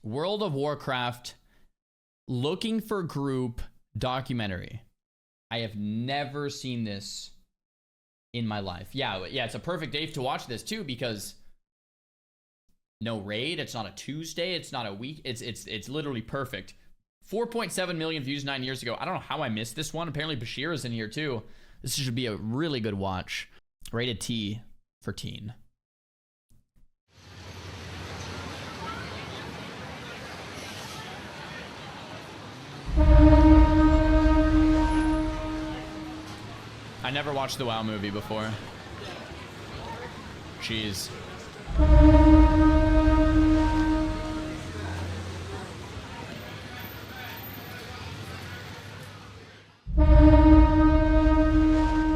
World of Warcraft looking for group documentary. I have never seen this in my life. Yeah, it's a perfect day to watch this too, because no raid, it's not a Tuesday, it's not a week, it's literally perfect. 4.7 million views 9 years ago. I don't know how I missed this one. Apparently Bashir is in here too. This should be a really good watch. Rated T for teen. I never watched the WoW movie before. Jeez.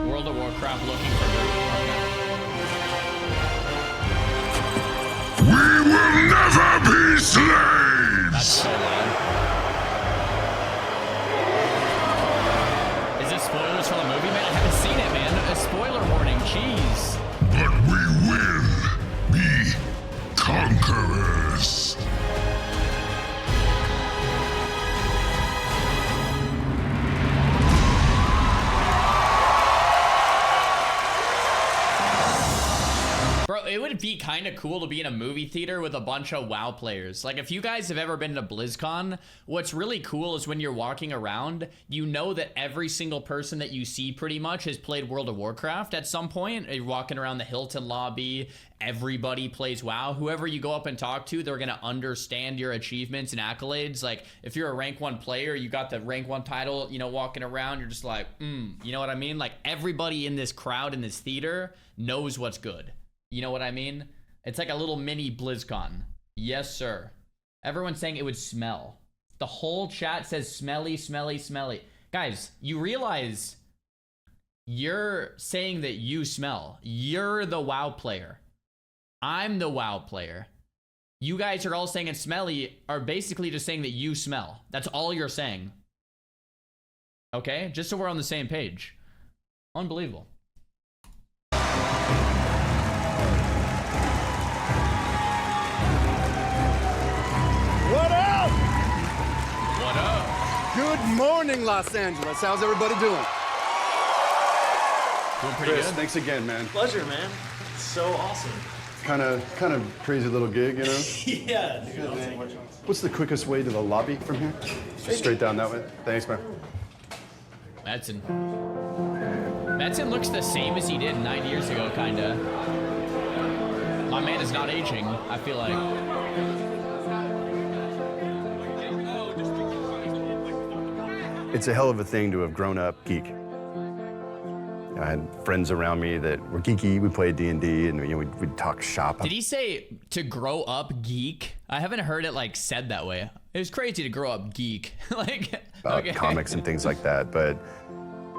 World of Warcraft looking for We will never be slaves! That's so loud. Is this spoilers for the movie, man? I haven't seen it, man. A spoiler warning, jeez. But we will be conquerors. Bro, it would be kind of cool to be in a movie theater with a bunch of WoW players. Like, if you guys have ever been to BlizzCon, what's really cool is when you're walking around, you know that every single person that you see pretty much has played World of Warcraft at some point. You're walking around the Hilton lobby, everybody plays WoW. Whoever you go up and talk to, they're going to understand your achievements and accolades. Like, if you're a rank 1 player, you got the rank 1 title, you know, walking around, you're just like, you know what I mean? Like, everybody in this crowd, in this theater, knows what's good. You know what I mean? It's like a little mini BlizzCon. Yes, sir. Everyone's saying it would smell. The whole chat says smelly, smelly, smelly. Guys, you realize you're saying that you smell. You're the WoW player. I'm the WoW player. You guys are all saying it's smelly, are basically just saying that you smell. That's all you're saying. Okay? Just so we're on the same page. Unbelievable. What up? What up? Good morning, Los Angeles. How's everybody doing? Doing pretty Chris, good. thanks again, man. Pleasure, man. It's so awesome. Kind of crazy little gig, you know? Yeah. Dude, I'll take it. What's the quickest way to the lobby from here? Just straight down that way. Thanks, man. Madsen. Madsen looks the same as he did 9 years ago, kinda. My man is not aging, I feel like. It's a hell of a thing to have grown up geek. I had friends around me that were geeky. We played D&D, and we'd talk shop. Did he say to grow up geek? I haven't heard it like said that way. It was crazy to grow up geek. Like about okay. comics and things like that. But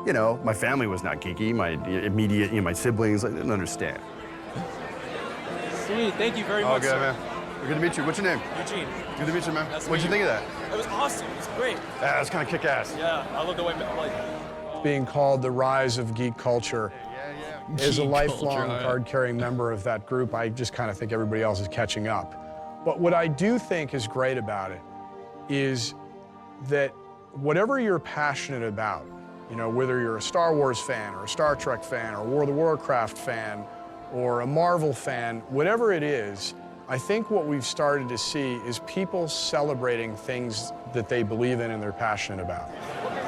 you know, my family was not geeky. My immediate, my siblings, I didn't understand. Sweet. Thank you very Oh, much. good, Sir. man. Good to meet you. What's your name? Eugene. Good to meet you, man. Nice to What'd you meet think of that? It was awesome. It was great. Yeah, it's kind of kick-ass. Yeah, I love the way like. Being called the rise of geek culture. As a Geek lifelong culture. card-carrying member of that group, I just kind of think everybody else is catching up. But what I do think is great about it is that whatever you're passionate about, you know, whether you're a Star Wars fan or a Star Trek fan or a World of Warcraft fan or a Marvel fan, whatever it is, I think what we've started to see is people celebrating things that they believe in and they're passionate about.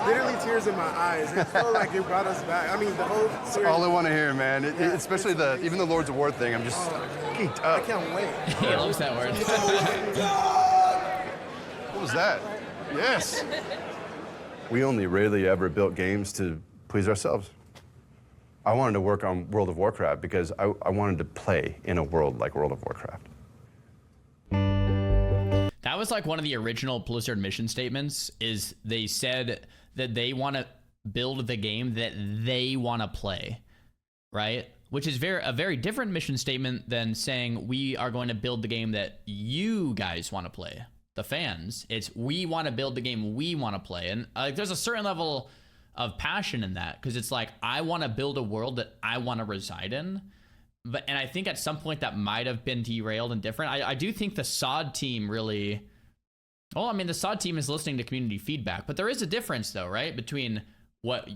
Literally tears in my eyes. It felt like it brought us back. I mean, the whole series. All I want to hear, man. Especially even the Lords of War thing. I'm just geeked up. I can't wait. He loves that word. What was that? Yes. We only rarely ever built games to please ourselves. I wanted to work on World of Warcraft because I wanted to play in a world like World of Warcraft. That was like one of the original Blizzard mission statements. Is they said that they want to build the game that they want to play, right? Which is a very different mission statement than saying we are going to build the game that you guys want to play, the fans. It's we want to build the game we want to play, and there's a certain level of passion in that because it's like I want to build a world that I want to reside in. And I think at some point that might have been derailed and different. I do think the SOD team really Well, I mean, the SOD team is listening to community feedback, but there is a difference, though, right? Between what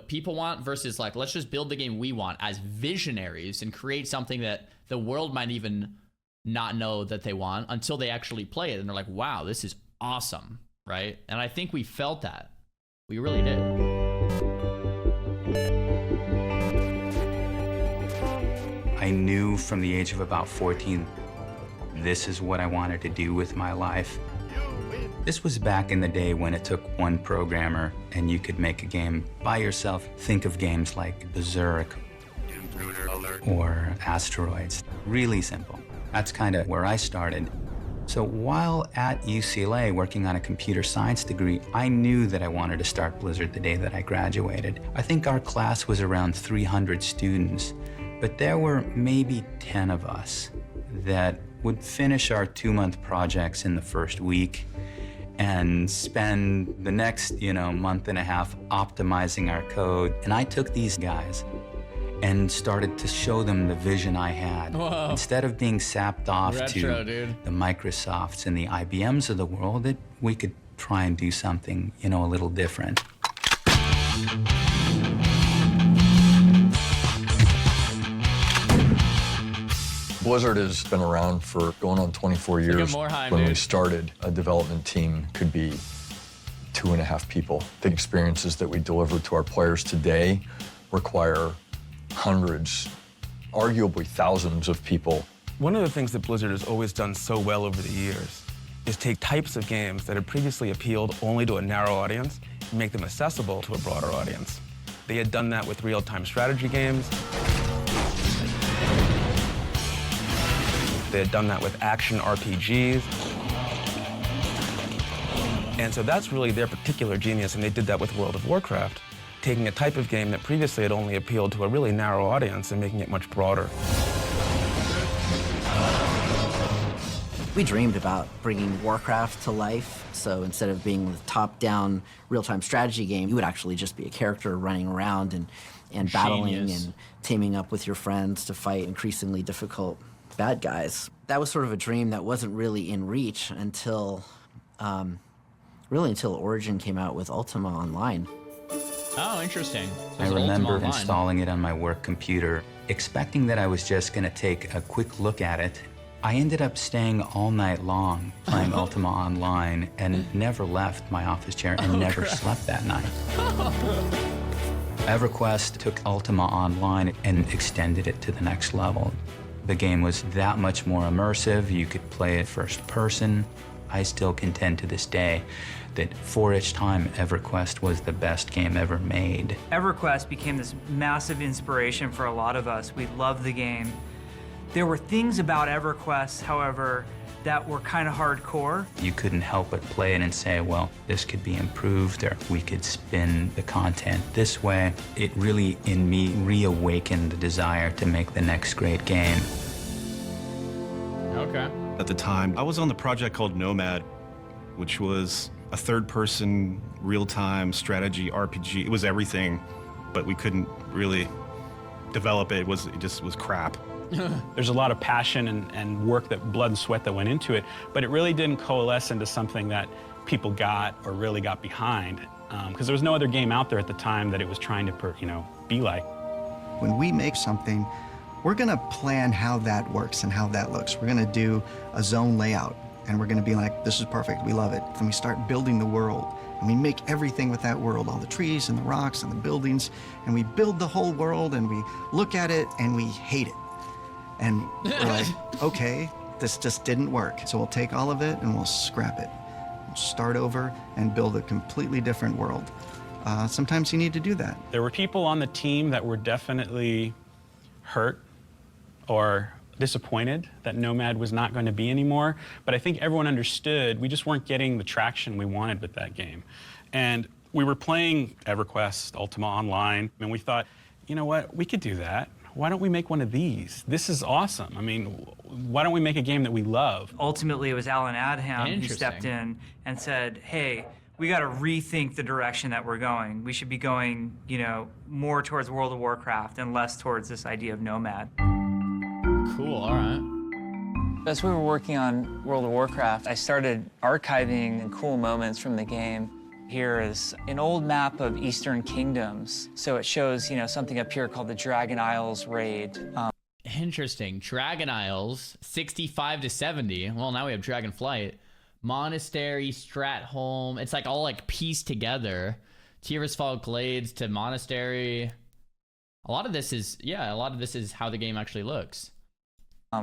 people want versus like, let's just build the game we want as visionaries and create something that the world might even not know that they want until they actually play it and they're like, wow, this is awesome, right? And I think we felt that. We really did. I knew from the age of about 14, this is what I wanted to do with my life. This was back in the day when it took one programmer and you could make a game by yourself. Think of games like Berserk or Asteroids. Really simple. That's kind of where I started. So while at UCLA working on a computer science degree, I knew that I wanted to start Blizzard the day that I graduated. I think our class was around 300 students, but there were maybe 10 of us that would finish our 2-month projects in the first week and spend the next, month and a half optimizing our code. And I took these guys and started to show them the vision I had. Whoa. Instead of being sapped off Retro, to dude. the Microsofts and the IBMs of the world, that we could try and do something, a little different. Blizzard has been around for going on 24 years. Morheim, When we dude. started, a development team could be 2.5 people. The experiences that we deliver to our players today require hundreds, arguably thousands of people. One of the things that Blizzard has always done so well over the years is take types of games that had previously appealed only to a narrow audience and make them accessible to a broader audience. They had done that with real-time strategy games. They had done that with action RPGs. And so that's really their particular genius, and they did that with World of Warcraft, taking a type of game that previously had only appealed to a really narrow audience and making it much broader. We dreamed about bringing Warcraft to life, so instead of being the top-down real-time strategy game, you would actually just be a character running around and battling Genius. and teaming up with your friends to fight increasingly difficult bad guys. That was sort of a dream that wasn't really in reach until Origin came out with Ultima Online. Oh, interesting. So I it's remember Ultima Online. installing it on my work computer, expecting that I was just going to take a quick look at it. I ended up staying all night long playing Ultima Online and never left my office chair and never slept that night. EverQuest took Ultima Online and extended it to the next level. The game was that much more immersive. You could play it first person. I still contend to this day that for its time, EverQuest was the best game ever made. EverQuest became this massive inspiration for a lot of us. We loved the game. There were things about EverQuest, however, that were kind of hardcore. You couldn't help but play it and say, well, this could be improved, or we could spin the content this way. It really, in me, reawakened the desire to make the next great game. Okay. At the time, I was on the project called Nomad, which was a third-person, real-time strategy RPG. It was everything, but we couldn't really develop it. It just was crap. There's a lot of passion and work, that blood and sweat that went into it, but it really didn't coalesce into something that people got or really got behind, because there was no other game out there at the time that it was trying to, be like. When we make something, we're gonna plan how that works and how that looks. We're gonna do a zone layout, and we're gonna be like, this is perfect, we love it. Then we start building the world, and we make everything with that world, all the trees and the rocks and the buildings, and we build the whole world, and we look at it, and we hate it. And we're like, okay, this just didn't work. So we'll take all of it and we'll scrap it. We'll start over and build a completely different world. Sometimes you need to do that. There were people on the team that were definitely hurt or disappointed that Nomad was not going to be anymore, but I think everyone understood we just weren't getting the traction we wanted with that game. And we were playing EverQuest, Ultima Online, and we thought, you know what, we could do that. Why don't we make one of these? This is awesome. I mean, why don't we make a game that we love? Ultimately, it was Alan Adham who stepped in and said, hey, we got to rethink the direction that we're going. We should be going, more towards World of Warcraft and less towards this idea of Nomad. Cool, all right. As we were working on World of Warcraft, I started archiving cool moments from the game. Here is an old map of Eastern Kingdoms. So it shows, you know, something up here called the Dragon Isles raid. Interesting. Dragon Isles, 65 to 70. Well, now we have Dragonflight. Monastery, Stratholme. It's like all like pieced together. Tirisfal Glades to Monastery. A lot of this is, yeah, a lot of this is how the game actually looks.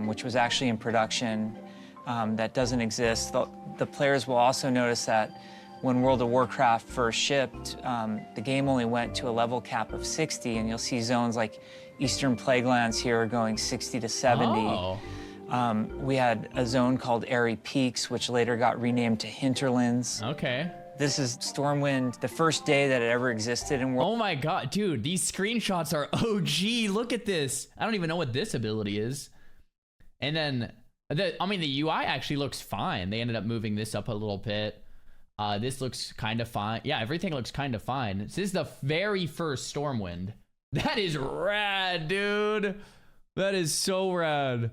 Which was actually in production. That doesn't exist. The players will also notice that when World of Warcraft first shipped, the game only went to a level cap of 60, and you'll see zones like Eastern Plaguelands here going 60 to 70. Oh. We had a zone called Airy Peaks, which later got renamed to Hinterlands. Okay. This is Stormwind, the first day that it ever existed in World. Oh my god, dude, these screenshots are OG. Look at this. I don't even know what this ability is. And then, the UI actually looks fine. They ended up moving this up a little bit. This looks kind of fine. Yeah, everything looks kind of fine. This is the very first Stormwind. That is rad, dude. That is so rad.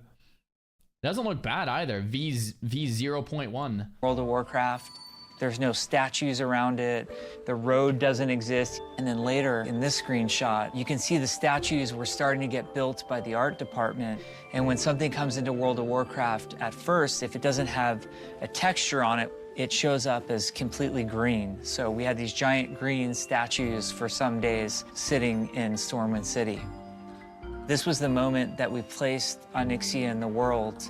Doesn't look bad either. V 0.1. World of Warcraft. There's no statues around it. The road doesn't exist. And then later in this screenshot, you can see the statues were starting to get built by the art department. And when something comes into World of Warcraft, at first, if it doesn't have a texture on it, it shows up as completely green. So we had these giant green statues for some days sitting in Stormwind City. This was the moment that we placed Onyxia in the world.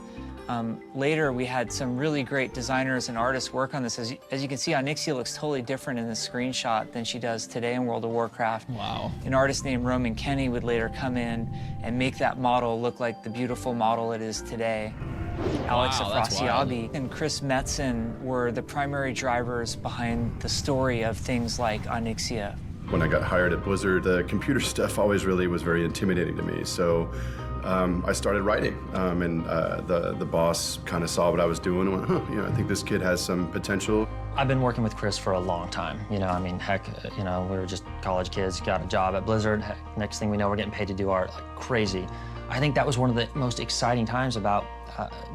Later, we had some really great designers and artists work on this. As you can see, Onyxia looks totally different in this screenshot than she does today in World of Warcraft. Wow. An artist named Roman Kenny would later come in and make that model look like the beautiful model it is today. Alex Afrasiabi and Chris Metzen were the primary drivers behind the story of things like Onyxia. When I got hired at Blizzard, the computer stuff always really was very intimidating to me. So I started writing, and the boss kind of saw what I was doing and went, huh, you know, I think this kid has some potential. I've been working with Chris for a long time. You know, I mean, heck, you know, we were just college kids, got a job at Blizzard. Heck, next thing we know, we're getting paid to do art like crazy. I think that was one of the most exciting times about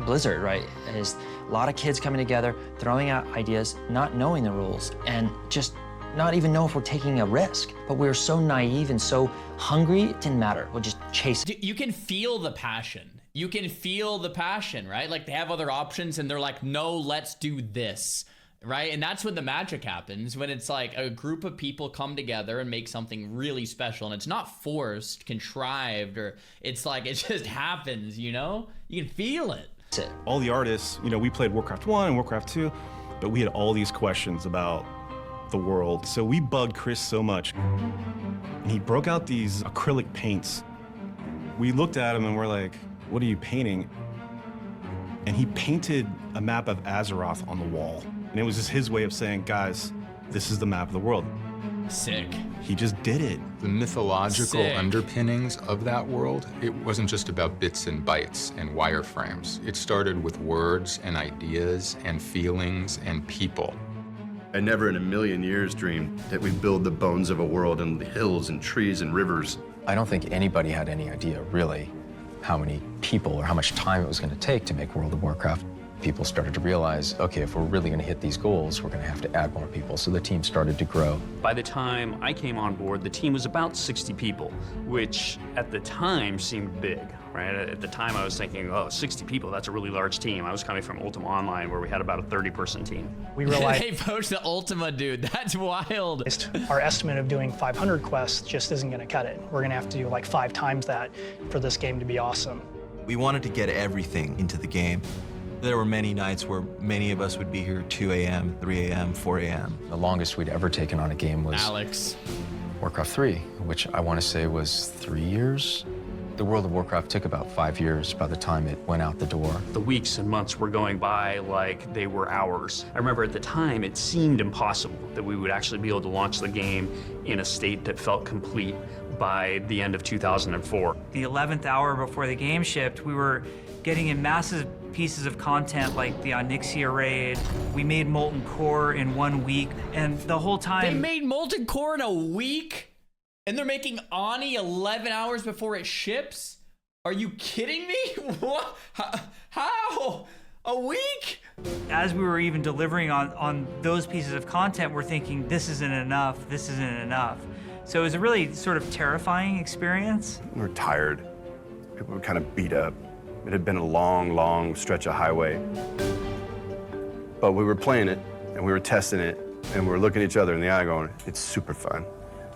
Blizzard, right? Is a lot of kids coming together, throwing out ideas, not knowing the rules, and just not even know if we're taking a risk. But we were so naive and so hungry, it didn't matter. We'll just chase it. You can feel the passion. You can feel the passion, right? Like they have other options and they're like, no, let's do this, right? And that's when the magic happens, when it's like a group of people come together and make something really special. And it's not forced, contrived, or it's like, it just happens, you know? You can feel it. All the artists, you know, we played Warcraft 1 and Warcraft 2, but we had all these questions about the world. So we bugged Chris so much. And he broke out these acrylic paints. We looked at him and we're like, what are you painting? And he painted a map of Azeroth on the wall. And it was just his way of saying, guys, this is the map of the world. Sick. He just did it. The mythological underpinnings of that world, it wasn't just about bits and bytes and wireframes. It started with words and ideas and feelings and people. I never in a million years dreamed that we'd build the bones of a world and hills and trees and rivers. I don't think anybody had any idea, really, how many people or how much time it was going to take to make World of Warcraft. People started to realize, okay, if we're really going to hit these goals, we're going to have to add more people. So the team started to grow. By the time I came on board, the team was about 60 people, which at the time seemed big, right? At the time I was thinking, oh, 60 people, that's a really large team. I was coming from Ultima Online where we had about a 30-person team. We realized they poached the Ultima, dude. That's wild. Our estimate of doing 500 quests just isn't going to cut it. We're going to have to do like 5 times that for this game to be awesome. We wanted to get everything into the game. There were many nights where many of us would be here 2 a.m., 3 a.m., 4 a.m. The longest we'd ever taken on a game was Alex. Warcraft 3, which I want to say was 3 years. The World of Warcraft took about 5 years by the time it went out the door. The weeks and months were going by like they were hours. I remember at the time it seemed impossible that we would actually be able to launch the game in a state that felt complete by the end of 2004. The 11th hour before the game shipped, we were getting in massive pieces of content like the Onyxia raid. We made Molten Core in 1 week, and the whole time... They made Molten Core in a week? And they're making Oni 11 hours before it ships? Are you kidding me? What? How? A week? As we were even delivering on those pieces of content, we're thinking, this isn't enough, this isn't enough. So it was a really sort of terrifying experience. We were tired. People were kind of beat up. It had been a long, long stretch of highway. But we were playing it, and we were testing it, and we were looking at each other in the eye going, it's super fun.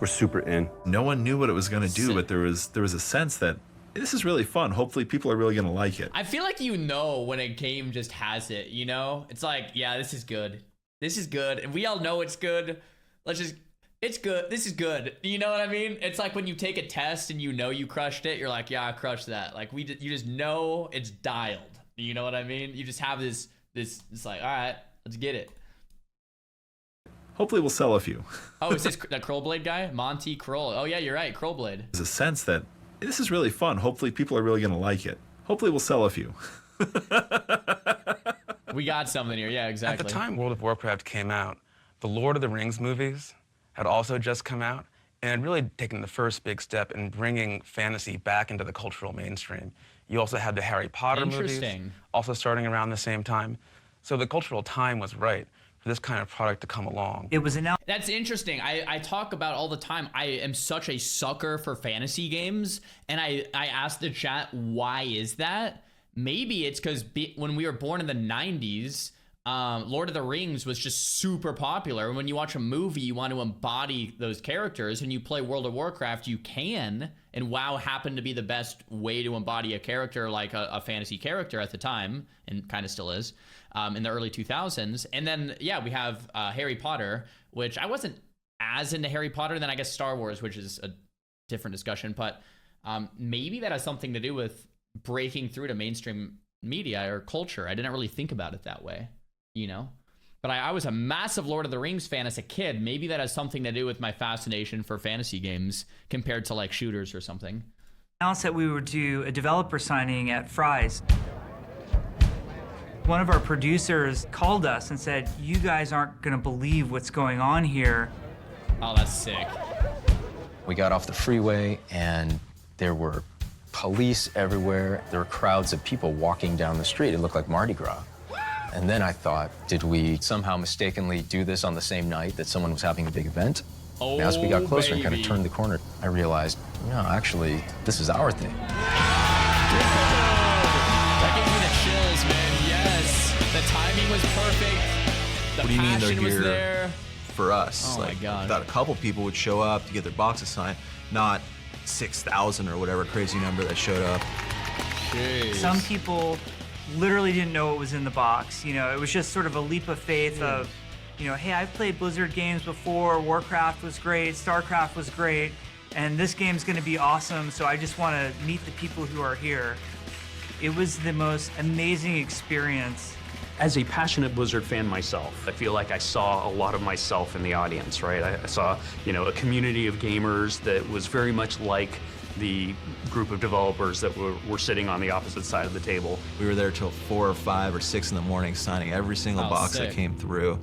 We're super in. No one knew what it was going to do, but there was a sense that this is really fun. Hopefully people are really going to like it. I feel like you know when a game just has it, you know? It's like, yeah, this is good. This is good. And we all know it's good. It's good. This is good. You know what I mean? It's like when you take a test and you know you crushed it, you're like, yeah, I crushed that. Like you just know it's dialed. You know what I mean? You just have this, it's like, all right, let's get it. Hopefully we'll sell a few. Oh, is this that Krollblade guy? Monty Kroll. Oh yeah, you're right, Krollblade. There's a sense that this is really fun. Hopefully people are really going to like it. Hopefully we'll sell a few. We got something here. Yeah, exactly. At the time World of Warcraft came out, the Lord of the Rings movies had also just come out and had really taken the first big step in bringing fantasy back into the cultural mainstream. You also had the Harry Potter movies also starting around the same time. So the cultural time was right for this kind of product to come along. It was announced. That's interesting. I talk about all the time. I am such a sucker for fantasy games, and I asked the chat, why is that? Maybe it's because when we were born in the 90s, Lord of the Rings was just super popular. And when you watch a movie, you want to embody those characters. And you play World of Warcraft, you can. And WoW happened to be the best way to embody a character like a fantasy character at the time, and kind of still is, in the early 2000s. And then, yeah, we have Harry Potter, which I wasn't as into Harry Potter. Then I guess Star Wars, which is a different discussion. But maybe that has something to do with breaking through to mainstream media or culture. I didn't really think about it that way, you know? But I was a massive Lord of the Rings fan as a kid. Maybe that has something to do with my fascination for fantasy games compared to like shooters or something. Announced that we would do a developer signing at Fry's. One of our producers called us and said, you guys aren't gonna believe what's going on here. Oh, that's sick. We got off the freeway and there were police everywhere. There were crowds of people walking down the street. It looked like Mardi Gras. And then I thought, did we somehow mistakenly do this on the same night that someone was having a big event? Oh, and as we got closer and kind of baby. turned the corner, I realized, no, actually, this is our thing. That gave me the chills, man. Yes. The timing was perfect. The What do you mean they're passion was here there. for us? Oh my God. I thought a couple people would show up to get their boxes signed, not 6,000 or whatever crazy number that showed up. Jeez. Some people literally didn't know what was in the box. You know, it was just sort of a leap of faith of, you know, hey, I've played Blizzard games before. Warcraft was great, StarCraft was great, and this game's gonna be awesome, so I just wanna meet the people who are here. It was the most amazing experience. As a passionate Blizzard fan myself, I feel like I saw a lot of myself in the audience, right? I saw, you know, a community of gamers that was very much like the group of developers that were sitting on the opposite side of the table. We were there till 4 or 5 or 6 in the morning signing every single box that came through.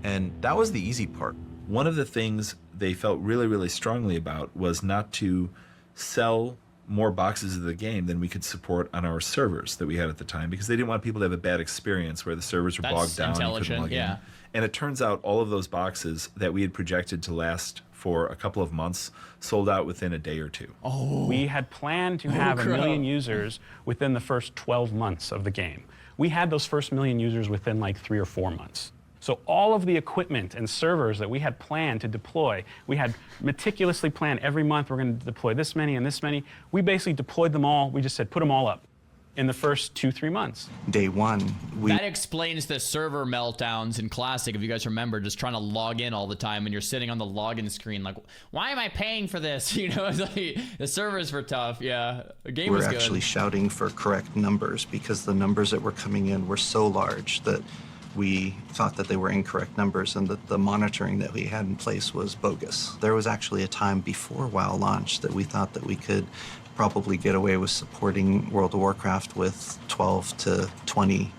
And that was the easy part. One of the things they felt really, really strongly about was not to sell more boxes of the game than we could support on our servers that we had at the time, because they didn't want people to have a bad experience where the servers were bogged down and couldn't intelligent, log yeah. in. And it turns out all of those boxes that we had projected to last for a couple of months sold out within a day or two. We had planned to have 1 million users within the first 12 months of the game. We had those first 1 million users within like 3 or 4 months. So all of the equipment and servers that we had planned to deploy, we had meticulously planned every month we're going to deploy this many and this many. We basically deployed them all. We just said, put them all up in the first 2-3 months. Day one, That explains the server meltdowns in Classic, if you guys remember, just trying to log in all the time and you're sitting on the login screen like, why am I paying for this? You know, it's like, the servers were tough, yeah. The game was we're good. actually shouting for correct numbers because the numbers that were coming in were so large that we thought that they were incorrect numbers and that the monitoring that we had in place was bogus. There was actually a time before WoW launched that we thought that we could probably get away with supporting World of Warcraft with 12 to 20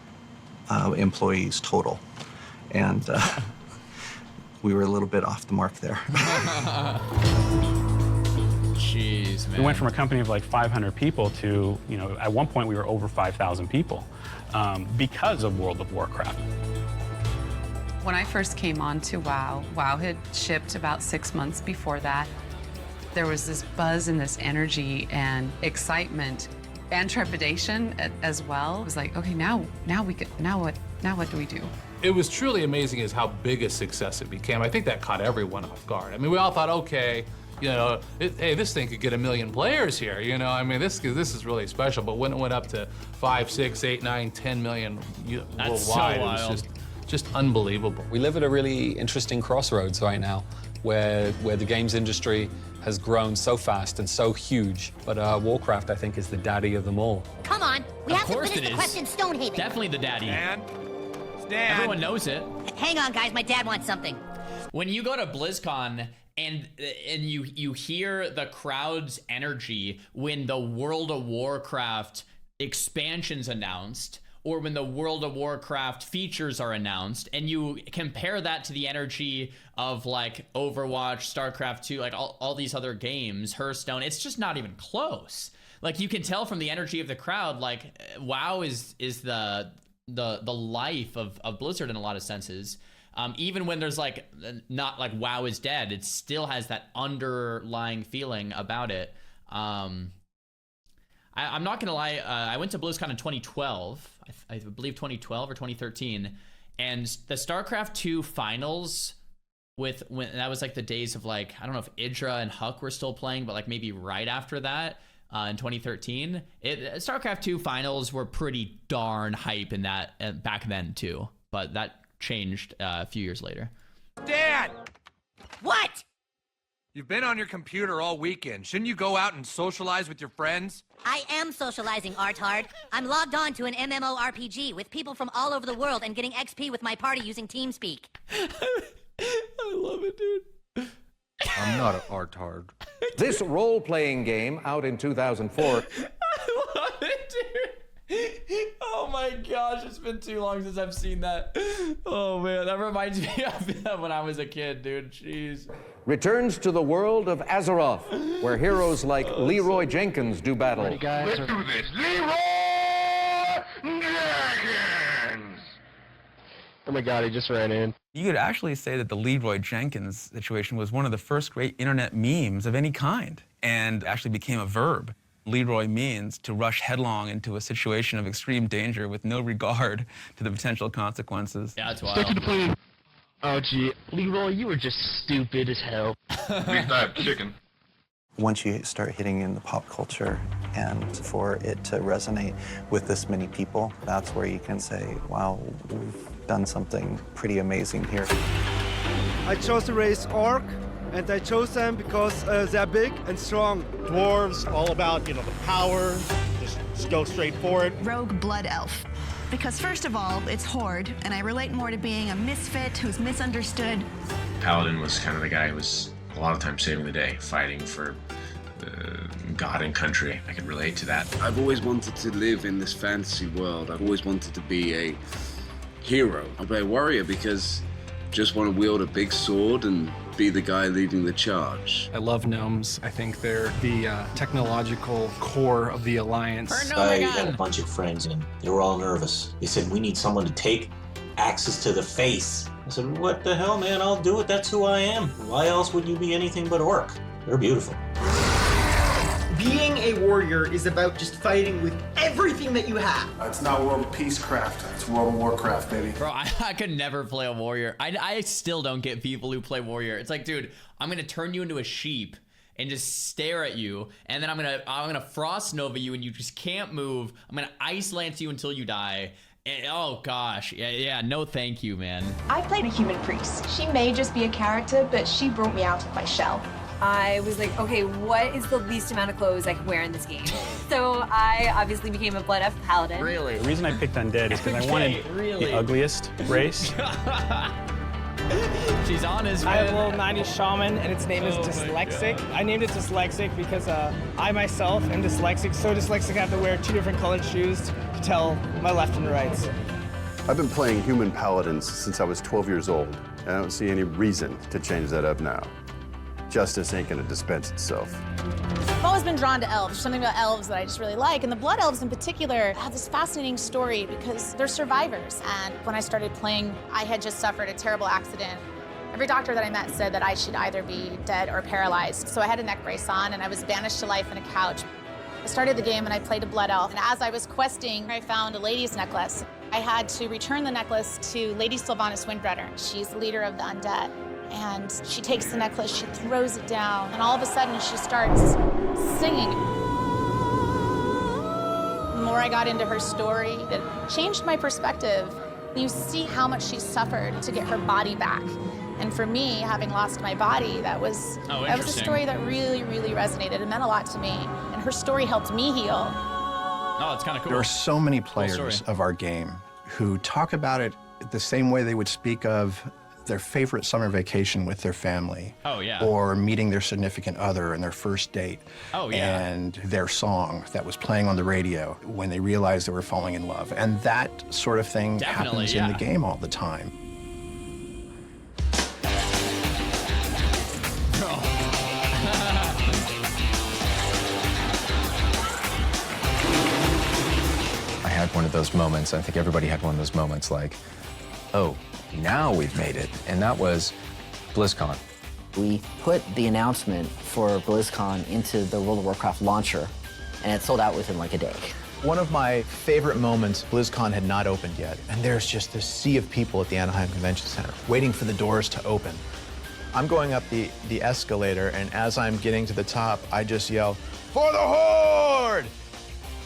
employees total. And we were a little bit off the mark there. Jeez, man. We went from a company of like 500 people to, at one point we were over 5,000 people because of World of Warcraft. When I first came on to WoW, WoW had shipped about 6 months before that. There was this buzz and this energy and excitement and trepidation as well. It was like, okay, now what do we do? It was truly amazing as how big a success it became. I think that caught everyone off guard. I mean, we all thought, okay, hey, this thing could get 1 million players here. I mean, this is really special. But when it went up to 5, 6, 8, 9, 10 million That's worldwide, so it was wild. just unbelievable. We live at a really interesting crossroads right now, where the games industry has grown so fast and so huge. But Warcraft, I think, is the daddy of them all. Come on, we Of have to course finish it the is. quest in Stonehaven. Definitely the daddy. Dan? Everyone knows it. Hang on, guys, my dad wants something. When you go to BlizzCon and you hear the crowd's energy when the World of Warcraft expansion's announced, or when the World of Warcraft features are announced, and you compare that to the energy of like Overwatch, StarCraft 2, like all these other games, Hearthstone, it's just not even close. Like, you can tell from the energy of the crowd, like WoW is the life of Blizzard in a lot of senses. Even when there's like not like WoW is dead, it still has that underlying feeling about it. I'm not gonna lie, I went to BlizzCon in 2012, I believe 2012 or 2013, and the StarCraft 2 finals when that was like the days of like, I don't know if Idra and Huck were still playing, but like maybe right after that. In 2013, StarCraft 2 finals were pretty darn hype in that back then too, but that changed a few years later. Dad! What? You've been on your computer all weekend. Shouldn't you go out and socialize with your friends? I am socializing, Artard. I'm logged on to an MMORPG with people from all over the world and getting XP with my party using TeamSpeak. I love it, dude. I'm not an artard. This role-playing game, out in 2004... I love it, dude. Oh my gosh, it's been too long since I've seen that. Oh man, that reminds me of when I was a kid, dude. Jeez. returns to the world of Azeroth, where heroes like Leroy Jenkins do battle. Let's do this. Leroy Jenkins! Oh my god, he just ran in. You could actually say that the Leroy Jenkins situation was one of the first great internet memes of any kind, and actually became a verb. Leroy means to rush headlong into a situation of extreme danger with no regard to the potential consequences. Yeah, that's Stick to the plan. Oh gee, Leroy, you were just stupid as hell. At least I have chicken. Once you start hitting in the pop culture and for it to resonate with this many people, that's where you can say, wow, we've done something pretty amazing here. I chose to race orc, and I chose them because they're big and strong. Dwarves, all about, the power, just go straight for it. Rogue blood elf. Because first of all, it's Horde, and I relate more to being a misfit who's misunderstood. Paladin was kind of the guy who was a lot of times saving the day, fighting for God and country. I could relate to that. I've always wanted to live in this fantasy world. I've always wanted to be a hero. I play a warrior because I just want to wield a big sword and be the guy leading the charge. I love gnomes. I think they're the technological core of the Alliance. I had a bunch of friends and they were all nervous. They said, we need someone to take axes to the face. I said, what the hell, man? I'll do it. That's who I am. Why else would you be anything but orc? They're beautiful. Being a warrior is about just fighting with everything that you have. It's not World of Peacecraft. It's World of Warcraft, baby. Bro, I could never play a warrior. I still don't get people who play warrior. It's like, dude, I'm gonna turn you into a sheep and just stare at you, and then I'm gonna frost nova you, and you just can't move. I'm gonna ice lance you until you die. And, oh gosh, yeah, no thank you, man. I played a human priest. She may just be a character, but she brought me out of my shell. I was like, okay, what is the least amount of clothes I can wear in this game? So I obviously became a Blood Elf Paladin. Really? The reason I picked Undead is because I wanted the ugliest race. She's honest, I man. have a little 90s shaman, and its name is Dyslexic. I named it Dyslexic because I myself am dyslexic, so dyslexic I have to wear 2 different colored shoes to tell my left and rights. I've been playing human paladins since I was 12 years old, and I don't see any reason to change that up now. justice ain't gonna dispense itself. I've always been drawn to elves. There's something about elves that I just really like. And the Blood Elves in particular have this fascinating story because they're survivors. And when I started playing, I had just suffered a terrible accident. Every doctor that I met said that I should either be dead or paralyzed. So I had a neck brace on and I was banished to life in a couch. I started the game and I played a Blood Elf. And as I was questing, I found a lady's necklace. I had to return the necklace to Lady Sylvanas Windrunner. She's the leader of the undead. And she takes the necklace, she throws it down, and all of a sudden she starts singing. The more I got into her story, it changed my perspective. You see how much she suffered to get her body back. And for me, having lost my body, that was a story that really, really resonated. It meant a lot to me. And her story helped me heal. Oh, it's kind of cool. There are so many players of our game who talk about it the same way they would speak of their favorite summer vacation with their family. Oh, yeah. Or meeting their significant other and their first date. Oh, yeah. And their song that was playing on the radio when they realized they were falling in love. And that sort of thing happens in the game all the time. I had one of those moments. I think everybody had one of those moments like, oh, now we've made it. And that was BlizzCon. We put the announcement for BlizzCon into the World of Warcraft launcher, and it sold out within like a day. One of my favorite moments, BlizzCon had not opened yet, and there's just this sea of people at the Anaheim Convention Center waiting for the doors to open. I'm going up the escalator, and as I'm getting to the top, I just yell, "For the Horde!"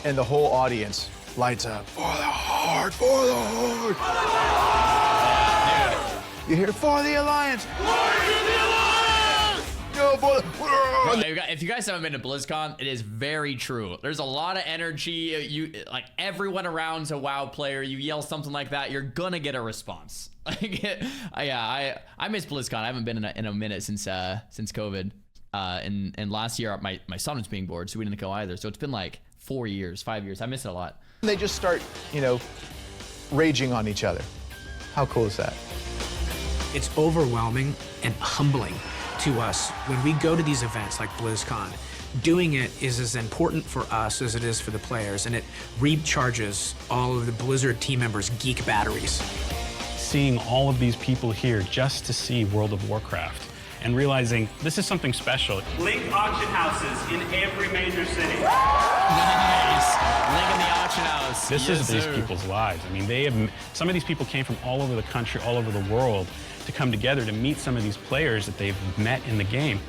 And the whole audience lights up, "For the Horde! For the Horde!" You hear, "For the Alliance! For the Alliance! Go for the..." Bro, if you guys haven't been to BlizzCon, it is very true. There's a lot of energy. Like everyone around's a WoW player. You yell something like that, you're gonna get a response. I miss BlizzCon. I haven't been in a minute since COVID. And last year my son was being bored, so we didn't go either. So it's been like 4 years, 5 years. I miss it a lot. They just start, raging on each other. How cool is that? It's overwhelming and humbling to us when we go to these events like BlizzCon. Doing it is as important for us as it is for the players, and it recharges all of the Blizzard team members' geek batteries. Seeing all of these people here just to see World of Warcraft and realizing this is something special. Link auction houses in every major city. Nice. Link in the auction house. This is these people's lives. I mean, some of these people came from all over the country, all over the world to come together to meet some of these players that they've met in the game.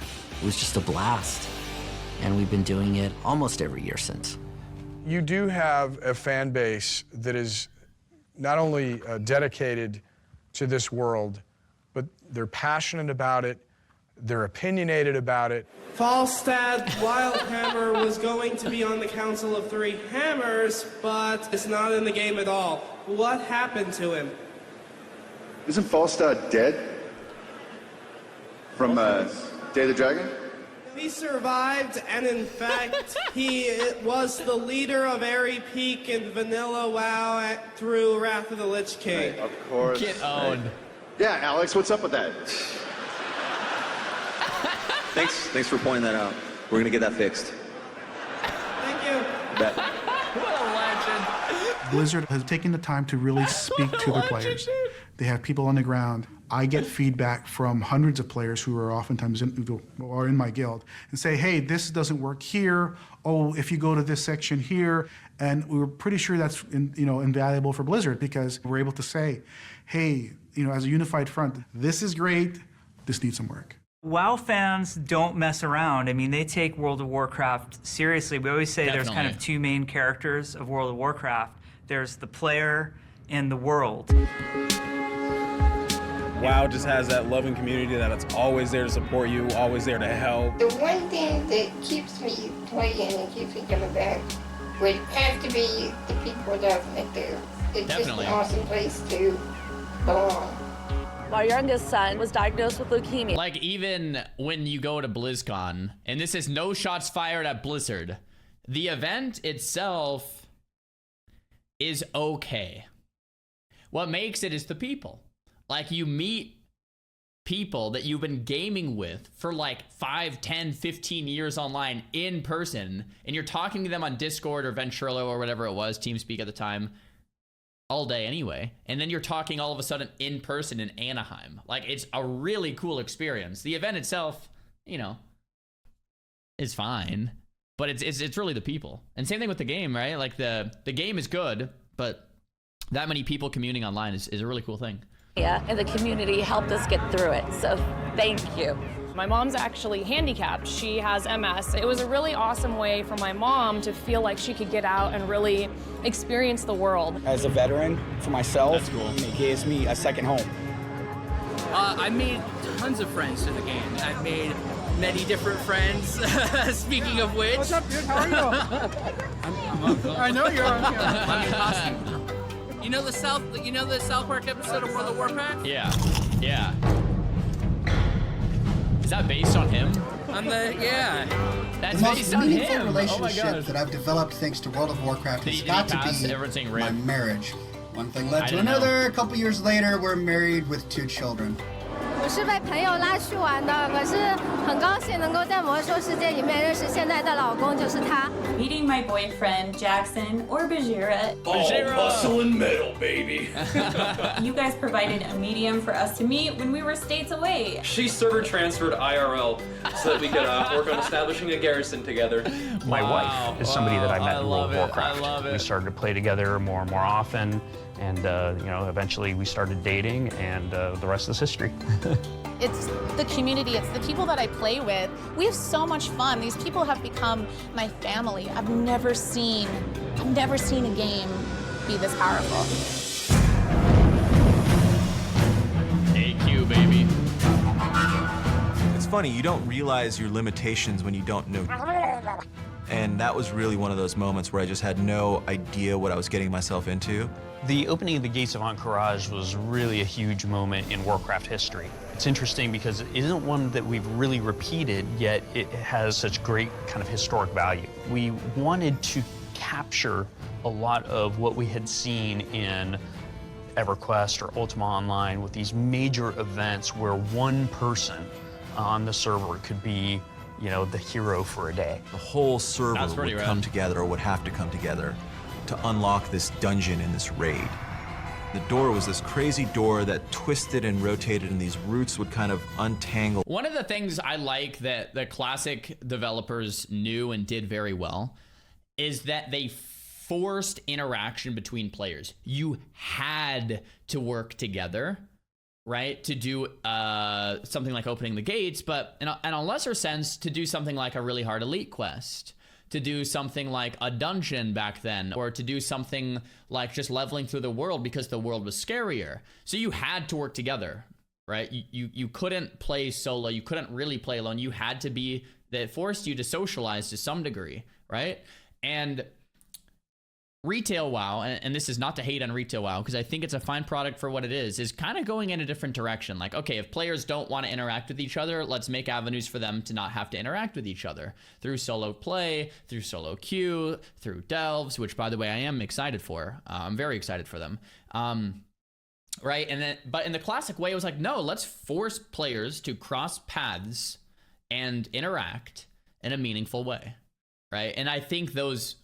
It was just a blast. And we've been doing it almost every year since. You do have a fan base that is not only dedicated to this world, but they're passionate about it, they're opinionated about it. Falstad Wildhammer was going to be on the Council of Three Hammers, but it's not in the game at all. What happened to him? Isn't Falstad dead? From Day of the Dragon? He survived, and in fact, he was the leader of Airy Peak in Vanilla WoW through Wrath of the Lich King. Right, of course. Get owned. Right. Yeah, Alex, what's up with that? Thanks for pointing that out. We're gonna get that fixed. Thank you. Bet. What a legend. Blizzard has taken the time to really speak to their players. They have people on the ground. I get feedback from hundreds of players who are oftentimes in my guild and say, hey, this doesn't work here. Oh, if you go to this section here. And we're pretty sure that's invaluable for Blizzard because we're able to say, hey, as a unified front, this is great, this needs some work. WoW fans don't mess around. I mean, they take World of Warcraft seriously. We always say there's kind of two main characters of World of Warcraft. There's the player and the world. WoW just has that loving community that's always there to support you, always there to help. The one thing that keeps me playing and keeps me coming back would have to be the people that make there. It's just an awesome place to belong. My youngest son was diagnosed with leukemia. Like, even when you go to BlizzCon, and this is no shots fired at Blizzard, the event itself is okay. What makes it is the people. Like, you meet people that you've been gaming with for like 5, 10, 15 years online in person, and you're talking to them on Discord or Ventrilo or whatever it was, TeamSpeak at the time, all day anyway, and then you're talking all of a sudden in person in Anaheim. Like, it's a really cool experience. The event itself, you know, is fine, but it's really the people. And same thing with the game, right? Like, the game is good, but that many people communing online is a really cool thing. Yeah, and the community helped us get through it, so thank you. My mom's actually handicapped. She has MS. It was a really awesome way for my mom to feel like she could get out and really experience the world. As a veteran, for myself, it gives me a second home. I made tons of friends to the game. I've made many different friends. Speaking of which. What's up, dude? How are you? I know you're on. I'm in costume. You know the South Park episode of World of Warcraft? Yeah. Is that based on him? Yeah. That's the most based on meaningful him. relationship that I've developed thanks to World of Warcraft has got to be my marriage. One thing led to another. A couple years later, we're married with 2 children. 我是被朋友拉去玩的，可是很高兴能够在魔兽世界里面认识现在的老公，就是他。Meeting my boyfriend Jackson or Bajira. All muscle and metal, baby. You guys provided a medium for us to meet when we were states away. She server transferred IRL so that we could work on establishing a garrison together. My wife is somebody that I met in World of Warcraft. We started to play together more and more often, and you know, eventually we started dating, and the rest is history. It's the community, it's the people that I play with. We have so much fun. These people have become my family. I've never seen a game be this powerful. AQ, baby. It's funny, you don't realize your limitations when you don't know. And that was really one of those moments where I just had no idea what I was getting myself into. The opening of the gates of Encourage was really a huge moment in Warcraft history. It's interesting because it isn't one that we've really repeated, yet it has such great kind of historic value. We wanted to capture a lot of what we had seen in EverQuest or Ultima Online with these major events where one person on the server could be, you know, the hero for a day. The whole server would rad. come together, or would have to come together, to unlock this dungeon in this raid. The door was this crazy door that twisted and rotated, and these roots would kind of untangle. One of the things I like that the classic developers knew and did very well is that they forced interaction between players. You had to work together, right, to do something like opening the gates, but in a lesser sense, to do something like a really hard elite quest, to do something like a dungeon back then, or to do something like just leveling through the world because the world was scarier. So you had to work together, right? You couldn't play solo. You couldn't really play alone. You had to be, that forced you to socialize to some degree, right? And retail WoW, and this is not to hate on retail WoW, because I think it's a fine product for what it is kind of going in a different direction. Like, okay, if players don't want to interact with each other, let's make avenues for them to not have to interact with each other through solo play, through solo queue, through delves, which, by the way, I am excited for. I'm very excited for them. Right? And then, but in the classic way, it was like, no, let's force players to cross paths and interact in a meaningful way, right? And I think those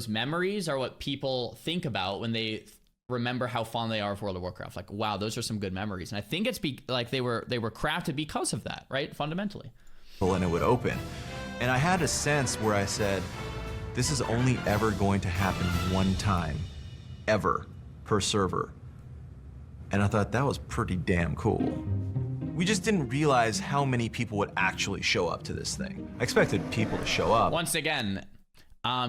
memories are what people think about when they remember how fond they are of World of Warcraft. Like, wow, those are some good memories. And I think it's like they were crafted because of that, right? Fundamentally. And it would open. And I had a sense where I said, this is only ever going to happen one time, ever, per server. And I thought that was pretty damn cool. We just didn't realize how many people would actually show up to this thing. I expected people to show up. Once again,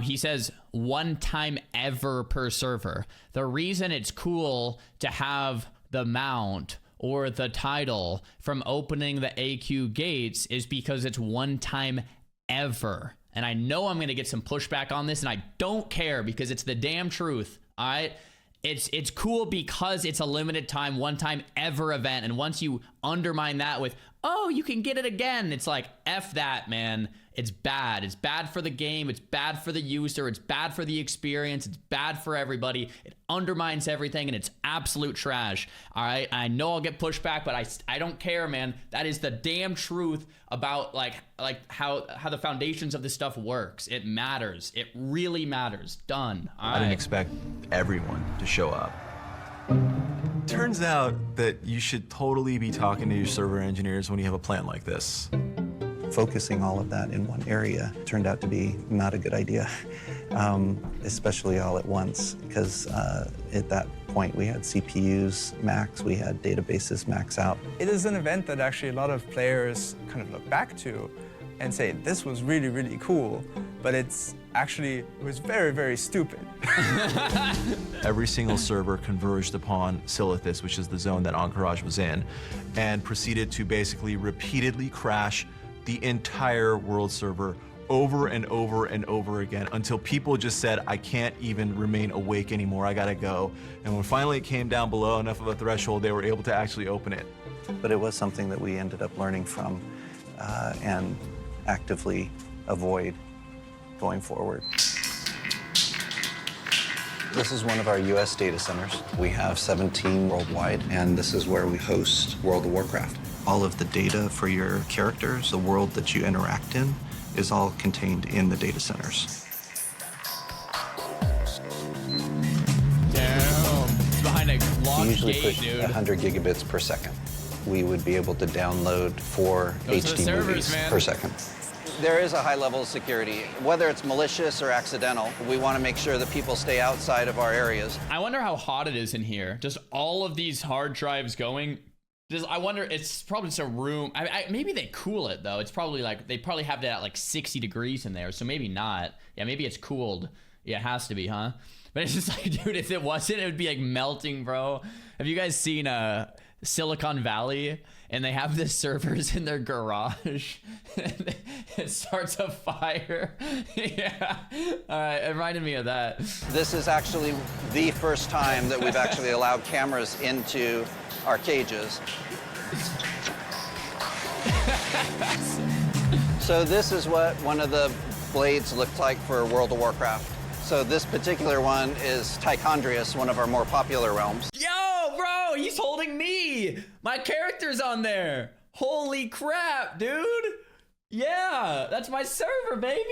he says one time ever per server. The reason it's cool to have the mount or the title from opening the AQ gates is because it's one time ever. And I know I'm going to get some pushback on this, and I don't care because it's the damn truth. All right. It's cool because it's a limited time, one time ever event. And once you undermine that with, oh, you can get it again. It's like, F that, man. It's bad. It's bad for the game. It's bad for the user. It's bad for the experience. It's bad for everybody. It undermines everything, and it's absolute trash. All right, I know I'll get pushback, but I don't care, man. That is the damn truth about like how the foundations of this stuff works. It matters. It really matters. Done. All right. I didn't expect everyone to show up. Turns out that you should totally be talking to your server engineers when you have a plan like this. Focusing all of that in one area turned out to be not a good idea, especially all at once, because at that point we had CPUs max, we had databases max out. It is an event that actually a lot of players kind of look back to and say, this was really, really cool, but it was very, very stupid. Every single server converged upon Silithus, which is the zone that Encourage was in, and proceeded to basically repeatedly crash the entire world server over and over and over again until people just said, I can't even remain awake anymore, I gotta go. And when finally it came down below enough of a threshold, they were able to actually open it. But it was something that we ended up learning from and actively avoid going forward. This is one of our US data centers. We have 17 worldwide, and this is where we host World of Warcraft. All of the data for your characters, the world that you interact in, is all contained in the data centers. Damn. It's behind a locked We usually gate, push dude. 100 gigabits per second. We would be able to download 4 Those are the HD servers, movies man. per second. There is a high level of security. Whether it's malicious or accidental, we want to make sure that people stay outside of our areas. I wonder how hot it is in here. Just all of these hard drives going. I wonder, it's probably just a room. Maybe they cool it though. It's probably like, they probably have it at like 60 degrees in there. So maybe not. Yeah, maybe it's cooled. Yeah, it has to be, huh? But it's just like, dude, if it wasn't, it would be like melting, bro. Have you guys seen Silicon Valley? And they have the servers in their garage. And it starts a fire. Yeah. All right, it reminded me of that. This is actually the first time that we've actually allowed cameras into our cages. So this is what one of the blades looked like for World of Warcraft. So this particular one is Tichondrius, one of our more popular realms. Yo, bro, he's holding me. My character's on there. Holy crap, dude. Yeah, that's my server, baby.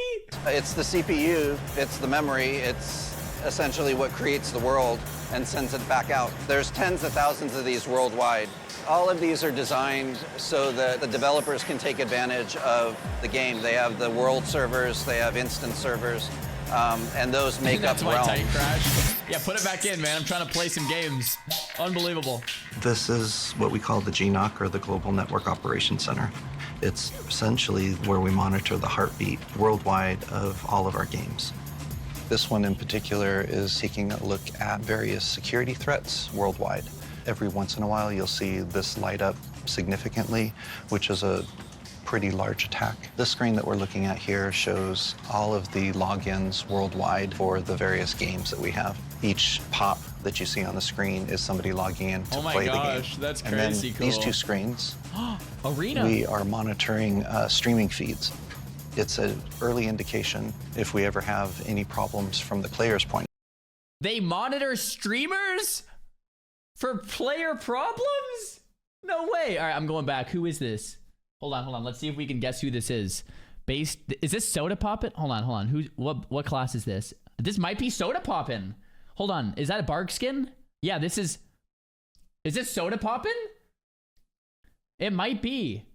It's the CPU, it's the memory, it's essentially what creates the world and sends it back out. There's tens of thousands of these worldwide. All of these are designed so that the developers can take advantage of the game. They have the world servers, they have instance servers, and those make up realms. Tight crash. Yeah, put it back in, man. I'm trying to play some games. Unbelievable. This is what we call the GNOC, or the Global Network Operations Center. It's essentially where we monitor the heartbeat worldwide of all of our games. This one in particular is taking a look at various security threats worldwide. Every once in a while, you'll see this light up significantly, which is a pretty large attack. This screen that we're looking at here shows all of the logins worldwide for the various games that we have. Each pop that you see on the screen is somebody logging in to play the game. Oh my gosh, that's and crazy then cool. These two screens, Arena. we are monitoring streaming feeds. It's an early indication if we ever have any problems from the player's point. They monitor streamers for player problems? No way. All right, I'm going back. Who is this? Hold on. Let's see if we can guess who this is. Is this Soda Poppin'? Hold on. What class is this? This might be Soda Poppin'. Hold on. Is that a bark skin? Yeah, this is this Soda Poppin'? It might be.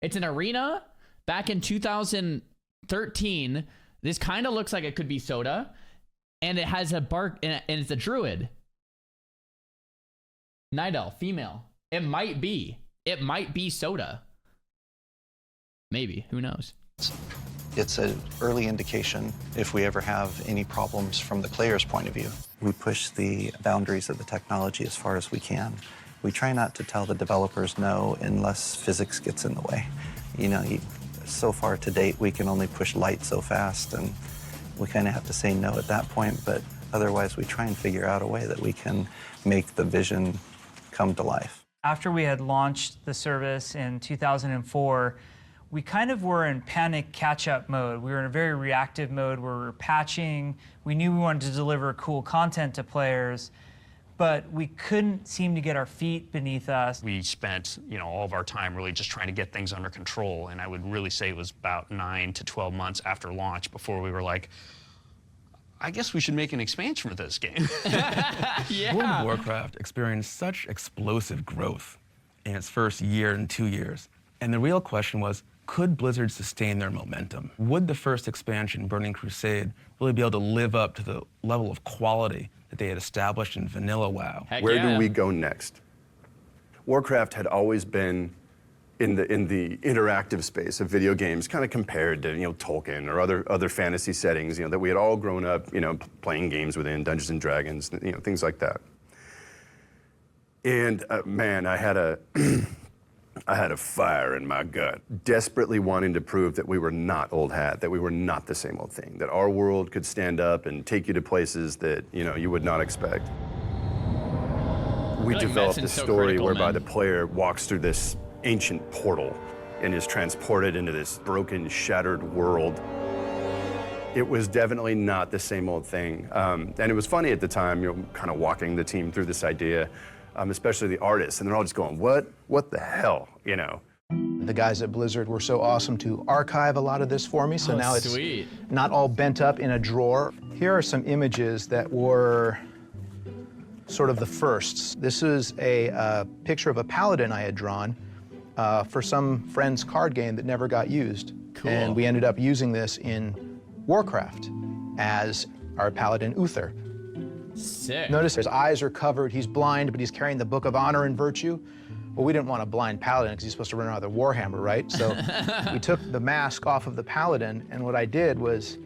It's an arena back in 2013. This kind of looks like it could be Soda, and it has a bark, and it's a druid. Night Elf, female. It might be Soda. Maybe, who knows? It's an early indication if we ever have any problems from the player's point of view. We push the boundaries of the technology as far as we can. We try not to tell the developers no unless physics gets in the way. You know, so far to date, we can only push light so fast, and we kind of have to say no at that point, but otherwise we try and figure out a way that we can make the vision come to life. After we had launched the service in 2004, we kind of were in panic catch-up mode. We were in a very reactive mode where we were patching. We knew we wanted to deliver cool content to players, but we couldn't seem to get our feet beneath us. We spent, all of our time really just trying to get things under control, and I would really say it was about 9 to 12 months after launch before we were like, I guess we should make an expansion for this game. World of Warcraft experienced such explosive growth in its first year and 2 years. And the real question was, could Blizzard sustain their momentum? Would the first expansion, Burning Crusade, really be able to live up to the level of quality that they had established in vanilla WoW? Where do we go next? Warcraft had always been in the interactive space of video games, kind of compared to Tolkien or other fantasy settings, that we had all grown up, playing games within Dungeons and Dragons, things like that. And man, I had a I had a fire in my gut, desperately wanting to prove that we were not old hat, that we were not the same old thing, that our world could stand up and take you to places that you would not expect. We developed a story whereby the player walks through this ancient portal and is transported into this broken, shattered world. It was definitely not the same old thing. And it was funny at the time, kind of walking the team through this idea, especially the artists, and they're all just going, what the hell, The guys at Blizzard were so awesome to archive a lot of this for me, so now it's not all bent up in a drawer. Here are some images that were sort of the firsts. This is a picture of a paladin I had drawn for some friend's card game that never got used. Cool. And we ended up using this in Warcraft as our paladin Uther. Sick. Notice his eyes are covered, he's blind, but he's carrying the Book of Honor and Virtue. Well, we didn't want a blind paladin because he's supposed to run around with a warhammer, right? So we took the mask off of the paladin, and what I did was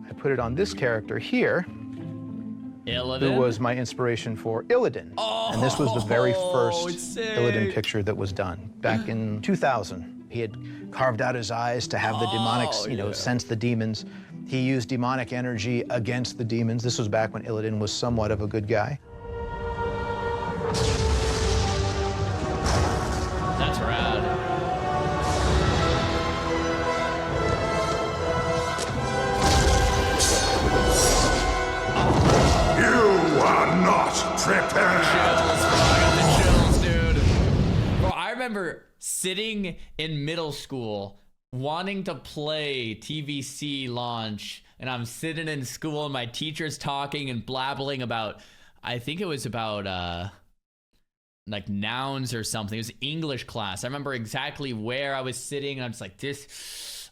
I put it on this character here, Illidan? who was my inspiration for Illidan. Oh, and this was the very first sick. Illidan picture that was done back in 2000. He had carved out his eyes to have the demonics, sense the demons. He used demonic energy against the demons. This was back when Illidan was somewhat of a good guy. That's rad. You are not prepared. Chills, dude. Bro, I remember sitting in middle school wanting to play TVC launch, and I'm sitting in school and my teacher's talking and blabbling about, I think it was about like nouns or something. It was English class. I remember exactly where I was sitting, and I'm just like,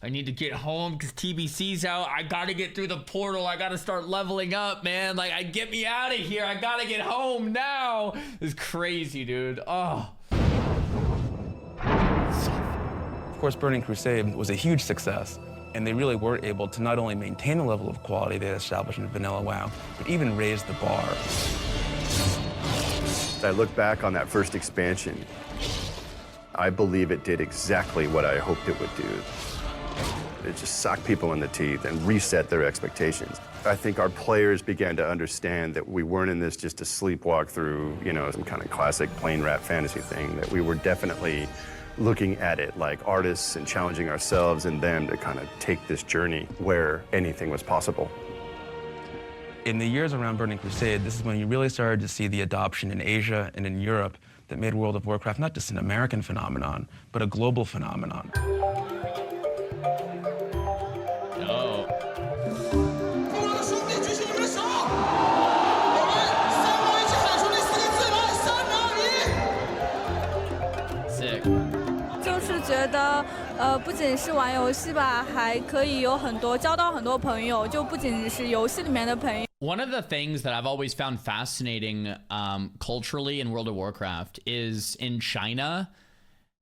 I need to get home because TBC's out. I gotta get through the portal. I gotta start leveling up, man. Like, get me out of here. I gotta get home now. It's crazy, dude. Oh. Of course, Burning Crusade was a huge success, and they really were able to not only maintain the level of quality they had established in vanilla WoW, but even raise the bar. As I look back on that first expansion, I believe it did exactly what I hoped it would do. It just socked people in the teeth and reset their expectations. I think our players began to understand that we weren't in this just to sleepwalk through, some kind of classic plain rap fantasy thing, that we were definitely looking at it like artists and challenging ourselves and them to kind of take this journey where anything was possible. In the years around Burning Crusade, this is when you really started to see the adoption in Asia and in Europe that made World of Warcraft not just an American phenomenon, but a global phenomenon. Oh. Sick. 就是觉得，不仅是玩游戏吧，还可以有交到很多朋友，就不仅是游戏里面的朋友。One of the things that I've always found fascinating culturally in World of Warcraft is in China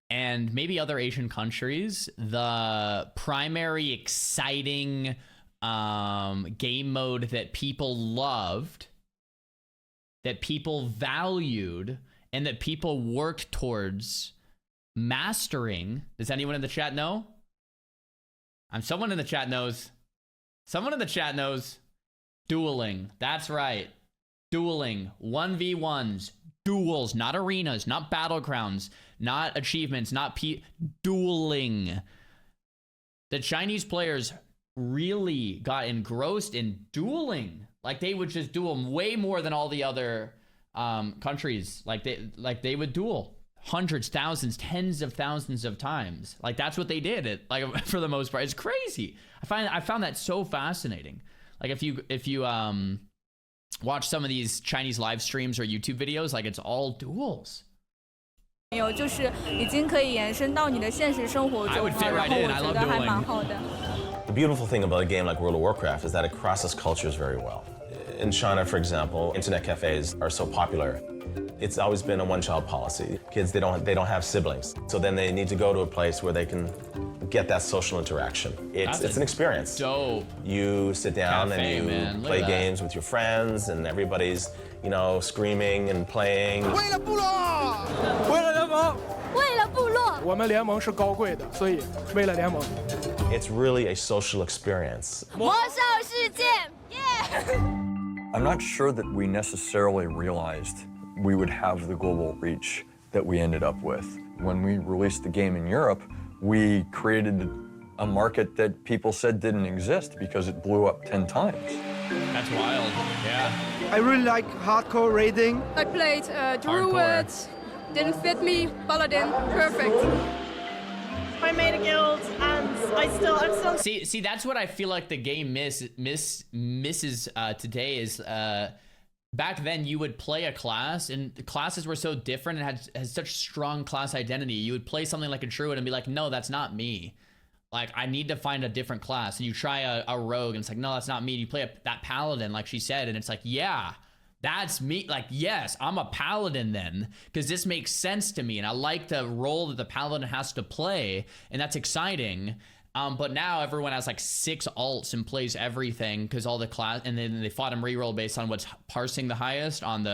and maybe other Asian countries, the primary exciting game mode that people loved, that people valued, and that people worked towards mastering. Does anyone in the chat know? Someone in the chat knows. Someone in the chat knows. Dueling. That's right. Dueling. 1v1s. duels, not arenas, not battlegrounds, not achievements, not dueling. The Chinese players really got engrossed in dueling. Like they would just duel way more than all the other countries. Like they would duel hundreds, thousands, tens of thousands of times. Like that's what they did. Like for the most part, it's crazy. I found that so fascinating. Like if you watch some of these Chinese live streams or YouTube videos, like it's all duels. I would fit right in. I love dueling. The beautiful thing about a game like World of Warcraft is that it crosses cultures very well. In China, for example, internet cafes are so popular. It's always been a one-child policy. Kids, they don't have siblings, so then they need to go to a place where they can get that social interaction. It's an experience. Dope. You sit down Cafe, and you play games with your friends, and everybody's, you know, screaming and playing. It's really a social experience. I'm not sure that we necessarily realized we would have the global reach that we ended up with. When we released the game in Europe, we created a market that people said didn't exist because it blew up 10 times. That's wild, yeah. I really like hardcore raiding. I played Druid, didn't fit me, Paladin, perfect. I made a guild and I'm still see that's what I feel like the game misses today is back then you would play a class and classes were so different and had such strong class identity. You would play something like a druid and be like, no, that's not me. Like I need to find a different class. And you try a rogue and it's like, no, that's not me. And you play that paladin like she said and it's like, yeah, that's me. Like, yes, I'm a paladin then, because this makes sense to me. And I like the role that the paladin has to play. And that's exciting. But now everyone has like 6 alts and plays everything because all the class, and then they fought him reroll based on what's parsing the highest on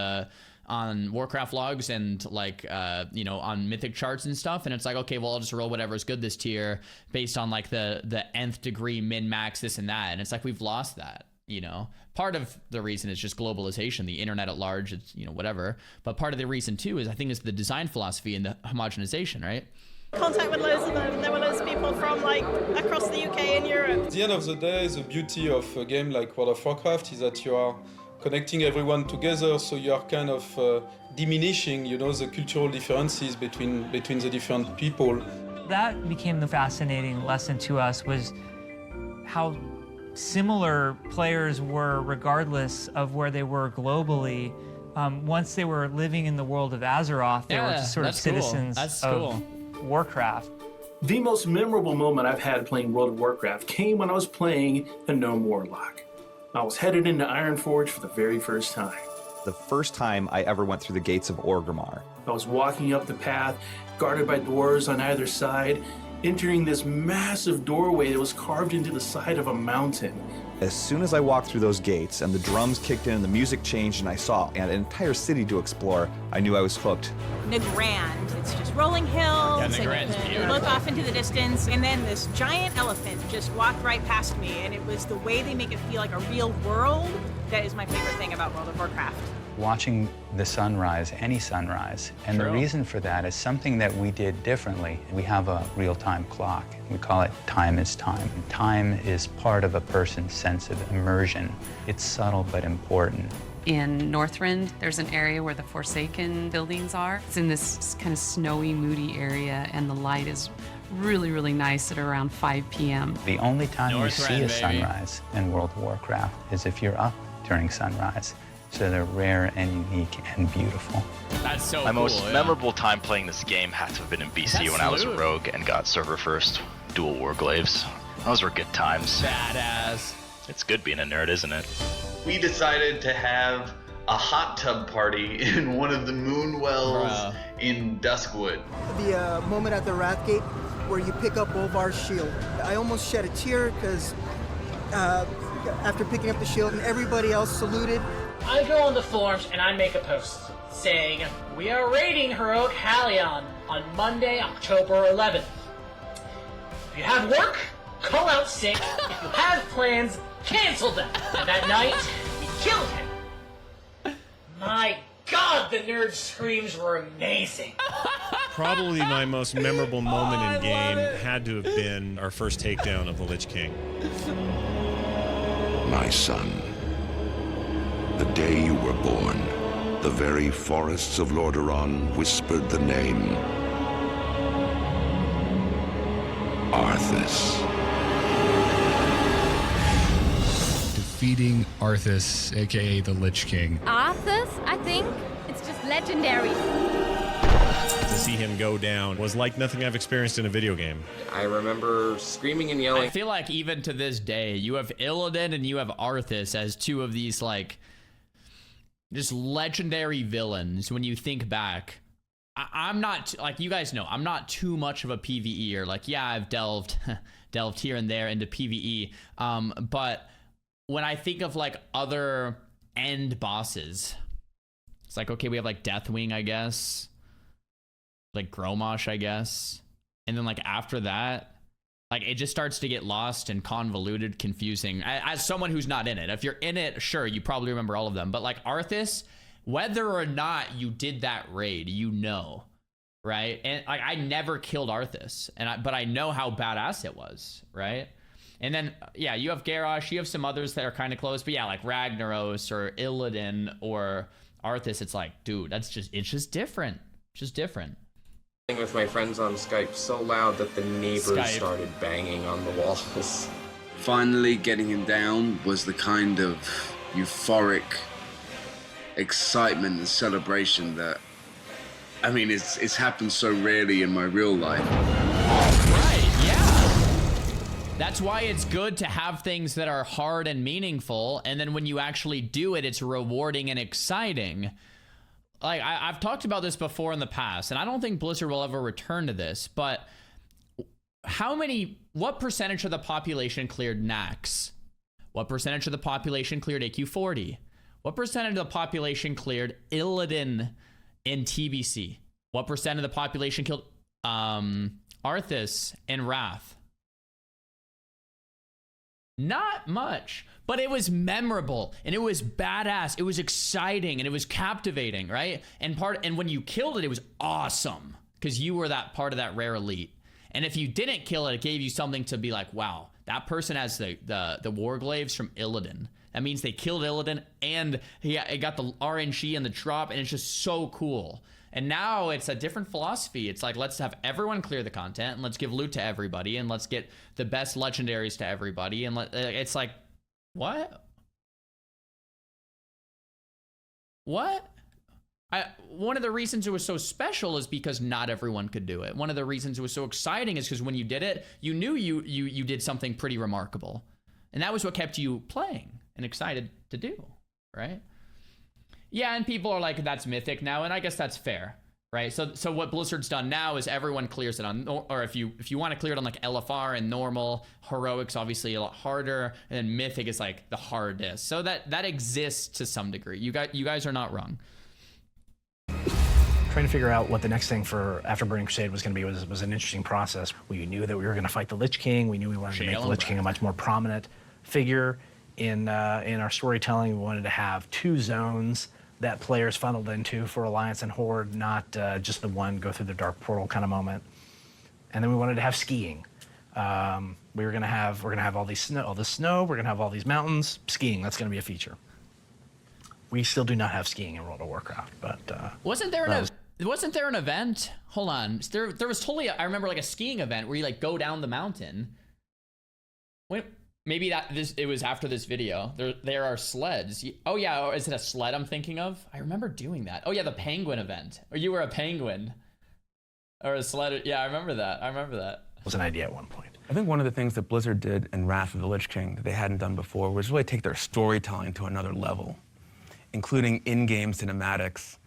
Warcraft logs and like, you know, on mythic charts and stuff. And it's like, okay, well, I'll just roll whatever's good this tier based on like the nth degree min max, this and that. And it's like, we've lost that. You know, part of the reason is just globalization, the internet at large, it's, you know, whatever. But part of the reason too is I think it's the design philosophy and the homogenization, right? Contact with loads of them. There were loads of people from like across the UK and Europe. At the end of the day, the beauty of a game like World of Warcraft is that you are connecting everyone together, so you are kind of diminishing, you know, the cultural differences between the different people. That became the fascinating lesson to us, was how similar players were regardless of where they were globally. Once they were living in the world of Azeroth, they were just sort of citizens of Warcraft. The most memorable moment I've had playing World of Warcraft came when I was playing a Gnome Warlock. I was headed into Ironforge for the very first time. The first time I ever went through the gates of Orgrimmar. I was walking up the path, guarded by dwarves on either side, entering this massive doorway that was carved into the side of a mountain. As soon as I walked through those gates and the drums kicked in and the music changed and I saw an entire city to explore, I knew I was hooked. Nagrand, it's just rolling hills, yeah, Nagrand's and beautiful. Look off into the distance, and then this giant elephant just walked right past me, and it was the way they make it feel like a real world that is my favorite thing about World of Warcraft. Watching the sunrise, any sunrise, and the reason for that is something that we did differently. We have a real-time clock. We call it time is time. Time is part of a person's sense of immersion. It's subtle but important. In Northrend, there's an area where the Forsaken buildings are. It's in this kind of snowy, moody area, and the light is really, really nice at around 5 p.m. The only time you see a baby. sunrise in World of Warcraft is if you're up during sunrise. So they're rare and unique and beautiful. That's so My cool, most yeah. memorable time playing this game had to have been in BC when I was a rogue and got server first dual warglaves. Those were good times. Badass. It's good being a nerd, isn't it? We decided to have a hot tub party in one of the moon wells in Duskwood. The moment at the Wrathgate where you pick up Bolvar's shield. I almost shed a tear because after picking up the shield and everybody else saluted. I go on the forums and I make a post saying, we are raiding Heroic Halion on Monday, October 11th. If you have work, call out sick. If you have plans, cancel them. And that night, we killed him. My God, the nerd screams were amazing. Probably my most memorable moment in game had to have been our first takedown of the Lich King. My son, the day you were born, the very forests of Lordaeron whispered the name Arthas. Defeating Arthas, aka the Lich King. Arthas, I think it's just legendary. To see him go down was like nothing I've experienced in a video game. I remember screaming and yelling. I feel like even to this day, you have Illidan and you have Arthas as two of these like just legendary villains when you think back. I'm not, like you guys know, I'm not too much of a PvEer. Like, yeah, I've delved here and there into PvE. But when I think of like other end bosses, it's like, okay, we have like Deathwing, I guess. Like Gromosh, I guess. And then like after that, like it just starts to get lost and convoluted, confusing. As someone who's not in it, if you're in it, sure, you probably remember all of them. But like Arthas, whether or not you did that raid, you know, right? And like I never killed Arthas, but I know how badass it was, right? And then yeah, you have Garrosh, you have some others that are kind of close, but yeah, like Ragnaros or Illidan or Arthas, it's like, dude, it's just different. It's just different. With my friends on Skype so loud that the neighbors started banging on the walls. Finally getting him down was the kind of euphoric excitement and celebration that, I mean, it's happened so rarely in my real life. Right, yeah. That's why it's good to have things that are hard and meaningful, and then when you actually do it, it's rewarding and exciting. Like, I've talked about this before in the past, and I don't think Blizzard will ever return to this, but what percentage of the population cleared Nax? What percentage of the population cleared AQ40? What percentage of the population cleared Illidan in TBC? What percent of the population killed Arthas in Wrath? Not much, but it was memorable and it was badass. It was exciting and it was captivating, right? And when you killed it, it was awesome because you were that part of that rare elite. And if you didn't kill it, it gave you something to be like, wow, that person has the Warglaives from Illidan. That means they killed Illidan and it got the RNG and the drop, and it's just so cool. And now it's a different philosophy. It's like, let's have everyone clear the content and let's give loot to everybody and let's get the best legendaries to everybody. And it's like, what? One of the reasons it was so special is because not everyone could do it. One of the reasons it was so exciting is because when you did it, you knew you did something pretty remarkable. And that was what kept you playing and excited to do, right? Yeah, and people are like, that's mythic now, and I guess that's fair, right? So what Blizzard's done now is everyone clears it on, or if you want to clear it on like LFR and normal, heroic's obviously a lot harder, and then mythic is like the hardest. So that exists to some degree. You guys are not wrong. Trying to figure out what the next thing for after Burning Crusade was going to be was an interesting process. We knew that we were going to fight the Lich King. We knew we wanted to make the Lich King a much more prominent figure in our storytelling. We wanted to have two zones that players funneled into for Alliance and Horde, not just the one go through the Dark Portal kind of moment. And then we wanted to have skiing. We're gonna have all this snow. We're gonna have all these mountains. Skiing, that's gonna be a feature. We still do not have skiing in World of Warcraft, but wasn't there an event? Hold on, there was totally I remember like a skiing event where you like go down the mountain. Wait. Maybe it was after this video. There are sleds. Oh yeah, is it a sled I'm thinking of? I remember doing that. Oh yeah, the penguin event. Or you were a penguin. Or a sled. Yeah, I remember that. Was an idea at one point. I think one of the things that Blizzard did in Wrath of the Lich King that they hadn't done before was really take their storytelling to another level, including in-game cinematics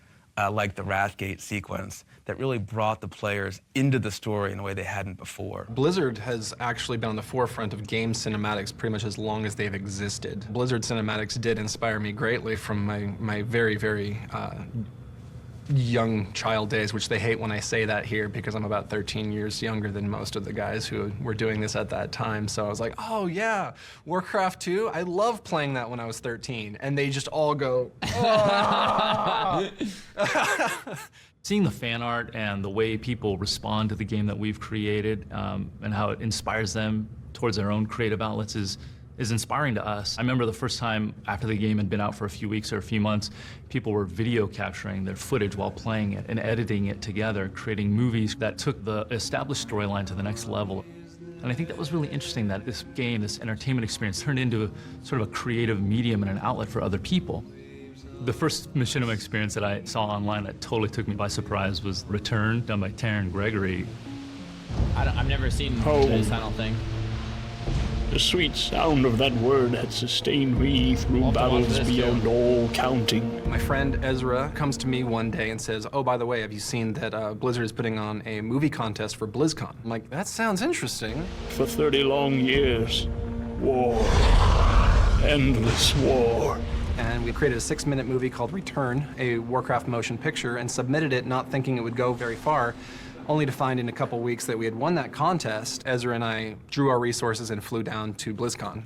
like the Wrathgate sequence that really brought the players into the story in a way they hadn't before. Blizzard has actually been on the forefront of game cinematics pretty much as long as they've existed. Blizzard cinematics did inspire me greatly from my very, very young child days, which they hate when I say that here because I'm about 13 years younger than most of the guys who were doing this at that time. So I was like, oh yeah, Warcraft 2? I loved playing that when I was 13. And they just all go, oh. Seeing the fan art and the way people respond to the game that we've created and how it inspires them towards their own creative outlets is inspiring to us. I remember the first time after the game had been out for a few weeks or a few months, people were video capturing their footage while playing it and editing it together, creating movies that took the established storyline to the next level. And I think that was really interesting that this game, this entertainment experience, turned into sort of a creative medium and an outlet for other people. The first machinima experience that I saw online that totally took me by surprise was Return, done by Taryn Gregory. I've never seen this, I don't think. The sweet sound of that word had sustained me through battles beyond all counting. My friend Ezra comes to me one day and says, oh, by the way, have you seen that Blizzard is putting on a movie contest for BlizzCon? I'm like, that sounds interesting. For 30 long years, war, endless war. And we created a 6-minute movie called Return, a Warcraft motion picture, and submitted it not thinking it would go very far, only to find in a couple weeks that we had won that contest. Ezra and I drew our resources and flew down to BlizzCon.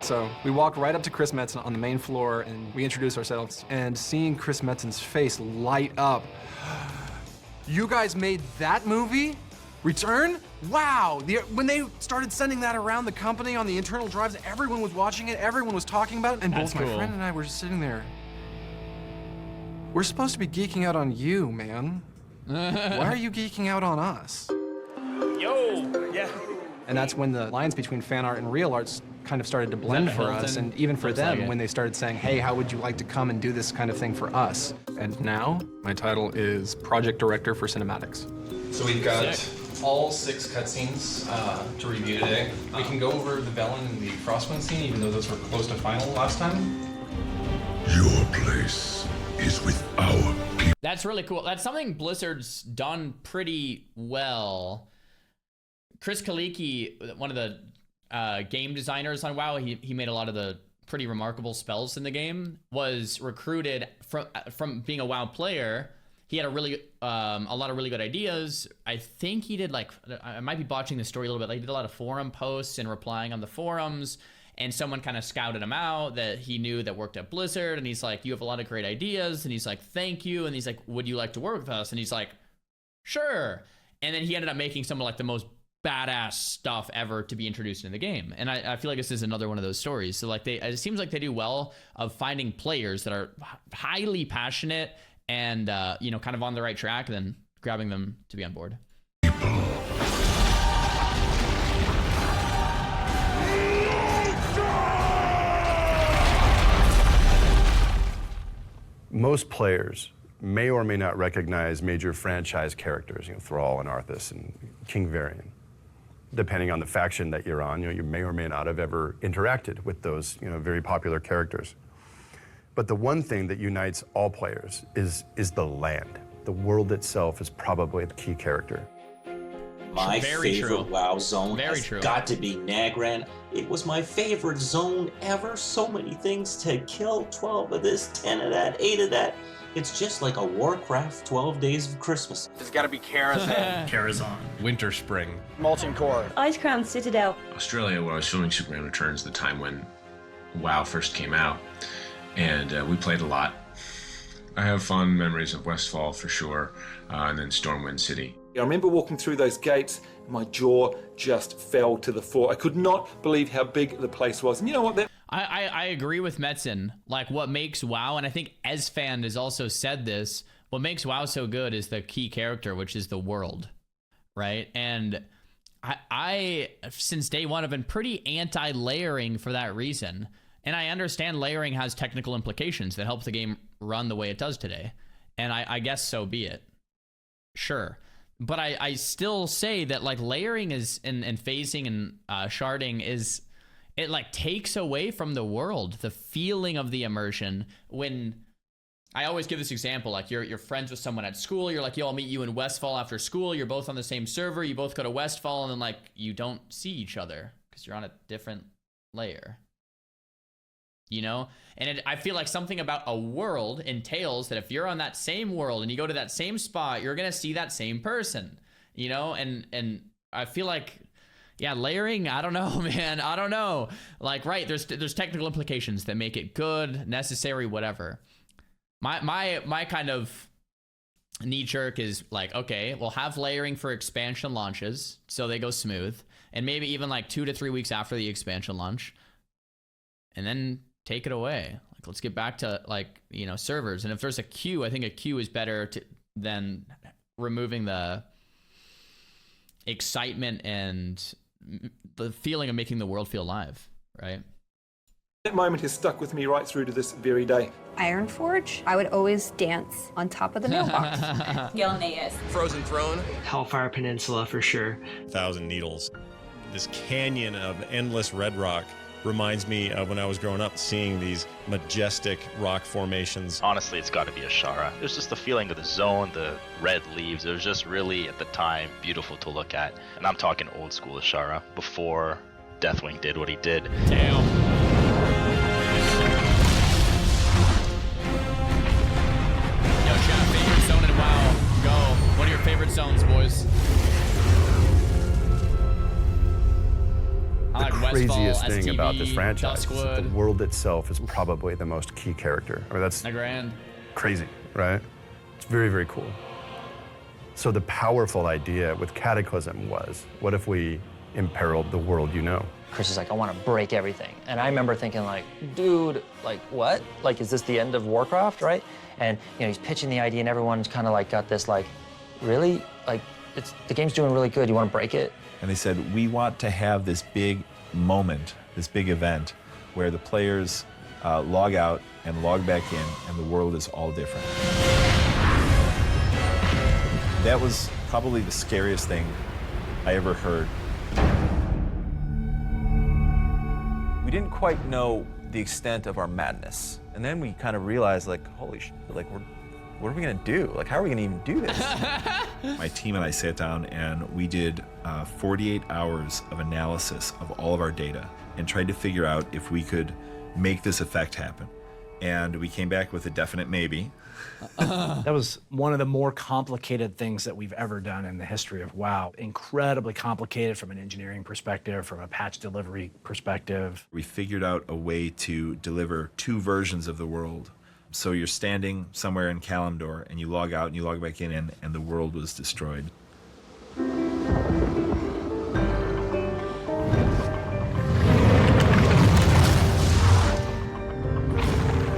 So we walked right up to Chris Metzen on the main floor and we introduced ourselves, and seeing Chris Metzen's face light up. You guys made that movie? Return? Wow! When they started sending that around the company on the internal drives, everyone was watching it, everyone was talking about it, and both my friend and I were just sitting there. We're supposed to be geeking out on you, man. Why are you geeking out on us? Yo! Yeah. And that's when the lines between fan art and real arts kind of started to blend for us, and even for them when they started saying, hey, how would you like to come and do this kind of thing for us? And now, my title is Project Director for Cinematics. So we've got all 6 cutscenes to review today. We can go over the Velen and the Frostwind scene, even though those were close to final last time. Your place is with our people. That's really cool. That's something Blizzard's done pretty well. Chris Kaliki, one of the game designers on WoW, he made a lot of the pretty remarkable spells in the game, was recruited from being a WoW player. He had a lot of really good ideas. I think he did, like, I might be botching the story a little bit. Like, he did a lot of forum posts and replying on the forums, and someone kind of scouted him out that he knew that worked at Blizzard, and he's like, you have a lot of great ideas, and he's like, thank you, and he's like, would you like to work with us? And he's like, sure. And then he ended up making some of like the most badass stuff ever to be introduced in the game. And I feel like this is another one of those stories. So like it seems like they do well of finding players that are highly passionate and you know, kind of on the right track, and then grabbing them to be on board. Most players may or may not recognize major franchise characters, you know, Thrall and Arthas and King Varian. Depending on the faction that you're on, you know, you may or may not have ever interacted with those, you know, very popular characters. But the one thing that unites all players is the land. The world itself is probably the key character. My favorite WoW zone has got to be Nagran. It was my favorite zone ever. So many things to kill, 12 of this, 10 of that, 8 of that. It's just like a Warcraft 12 Days of Christmas. There's got to be Karazhan. Karazhan. Winter Spring. Molten Core. Icecrown Citadel. Australia, when I was filming Superman Returns, the time when WoW first came out, and we played a lot. I have fond memories of Westfall for sure, and then Stormwind City. I remember walking through those gates, and my jaw just fell to the floor. I could not believe how big the place was. And you know what? I agree with Metzen. Like, what makes WoW, and I think Esfand has also said this, what makes WoW so good is the key character, which is the world, right? And I since day one, have been pretty anti-layering for that reason. And I understand layering has technical implications that help the game run the way it does today. And I guess so be it. Sure. But I still say that like layering is and phasing and sharding is, it like takes away from the world, the feeling of the immersion. When I always give this example, like you're friends with someone at school, you're like, yo, I'll meet you in Westfall after school, you're both on the same server, you both go to Westfall, and then like you don't see each other because you're on a different layer. you know? And I feel like something about a world entails that if you're on that same world and you go to that same spot, you're gonna see that same person, you know? And I feel like, yeah, layering, I don't know, man, I don't know. Like, right, there's technical implications that make it good, necessary, whatever. My kind of knee jerk is like, okay, we'll have layering for expansion launches so they go smooth, and maybe even like 2 to 3 weeks after the expansion launch, and then take it away. Like, let's get back to, like, you know, servers. And if there's a queue, I think a queue is better than removing the excitement and the feeling of making the world feel alive, right? That moment has stuck with me right through to this very day. Ironforge, I would always dance on top of the mailbox. Gilneas. Frozen Throne. Hellfire Peninsula for sure. Thousand Needles. This canyon of endless red rock reminds me of when I was growing up, seeing these majestic rock formations. Honestly, it's got to be Ashara. It was just the feeling of the zone, the red leaves. It was just really, at the time, beautiful to look at. And I'm talking old school Ashara, before Deathwing did what he did. Damn. Yo, chat, favorite zone in WoW. Go. What are your favorite zones, boys? The craziest thing about this franchise is that the world itself is probably the most key character. I mean, that's crazy, right? It's very, very cool. So the powerful idea with Cataclysm was, what if we imperiled the world you know? Chris is like, I want to break everything. And I remember thinking like, dude, like what? Like, is this the end of Warcraft, right? And, you know, he's pitching the idea and everyone's kind of like got this like, really? Like, the game's doing really good, you want to break it? And they said, we want to have this big moment, this big event, where the players log out and log back in, and the world is all different. That was probably the scariest thing I ever heard. We didn't quite know the extent of our madness. And then we kind of realized, like, holy shit, like, what are we gonna do? Like, how are we gonna even do this? My team and I sat down and we did 48 hours of analysis of all of our data and tried to figure out if we could make this effect happen. And we came back with a definite maybe. That was one of the more complicated things that we've ever done in the history of WoW. Incredibly complicated from an engineering perspective, from a patch delivery perspective. We figured out a way to deliver 2 versions of the world. So you're standing somewhere in Kalimdor and you log out and you log back in and the world was destroyed.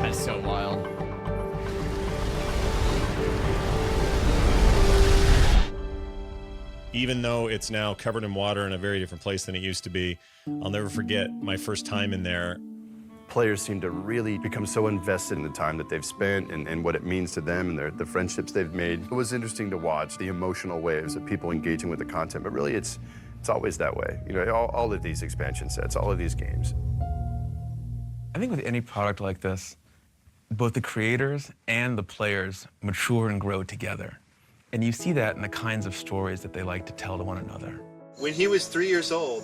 That's so wild. Even though it's now covered in water in a very different place than it used to be, I'll never forget my first time in there. Players seem to really become so invested in the time that they've spent and what it means to them and the friendships they've made. It was interesting to watch the emotional waves of people engaging with the content, but really it's always that way. You know, all of these expansion sets, all of these games. I think with any product like this, both the creators and the players mature and grow together. And you see that in the kinds of stories that they like to tell to one another. When he was 3 years old,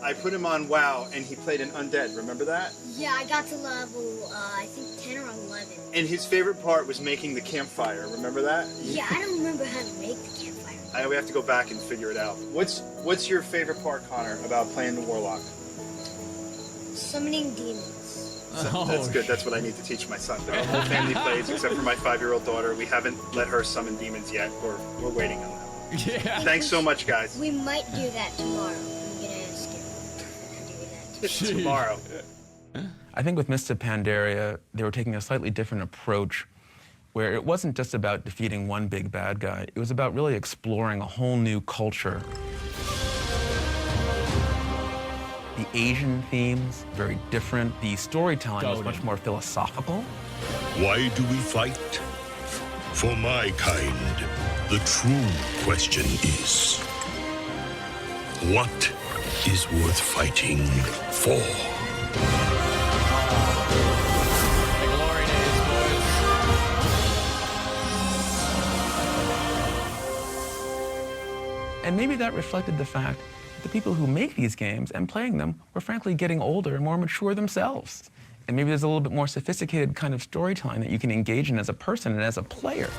I put him on WoW and he played an undead, remember that? Yeah, I got to level, I think 10 or 11. And his favorite part was making the campfire, remember that? Yeah, I don't remember how to make the campfire. We have to go back and figure it out. What's your favorite part, Connor, about playing the Warlock? Summoning demons. So that's good, that's what I need to teach my son. Our whole family plays, except for my 5-year-old daughter. We haven't let her summon demons yet. We're waiting on that. Yeah. Thanks so much, guys. We might do that tomorrow. Tomorrow. I think with Mists of Pandaria, they were taking a slightly different approach where it wasn't just about defeating one big bad guy. It was about really exploring a whole new culture. The Asian themes, very different. The storytelling was much more philosophical. Why do we fight? For my kind, the true question is, what is worth fighting for? The glory days, boys. And maybe that reflected the fact that the people who make these games and playing them were frankly getting older and more mature themselves. And maybe there's a little bit more sophisticated kind of storytelling that you can engage in as a person and as a player.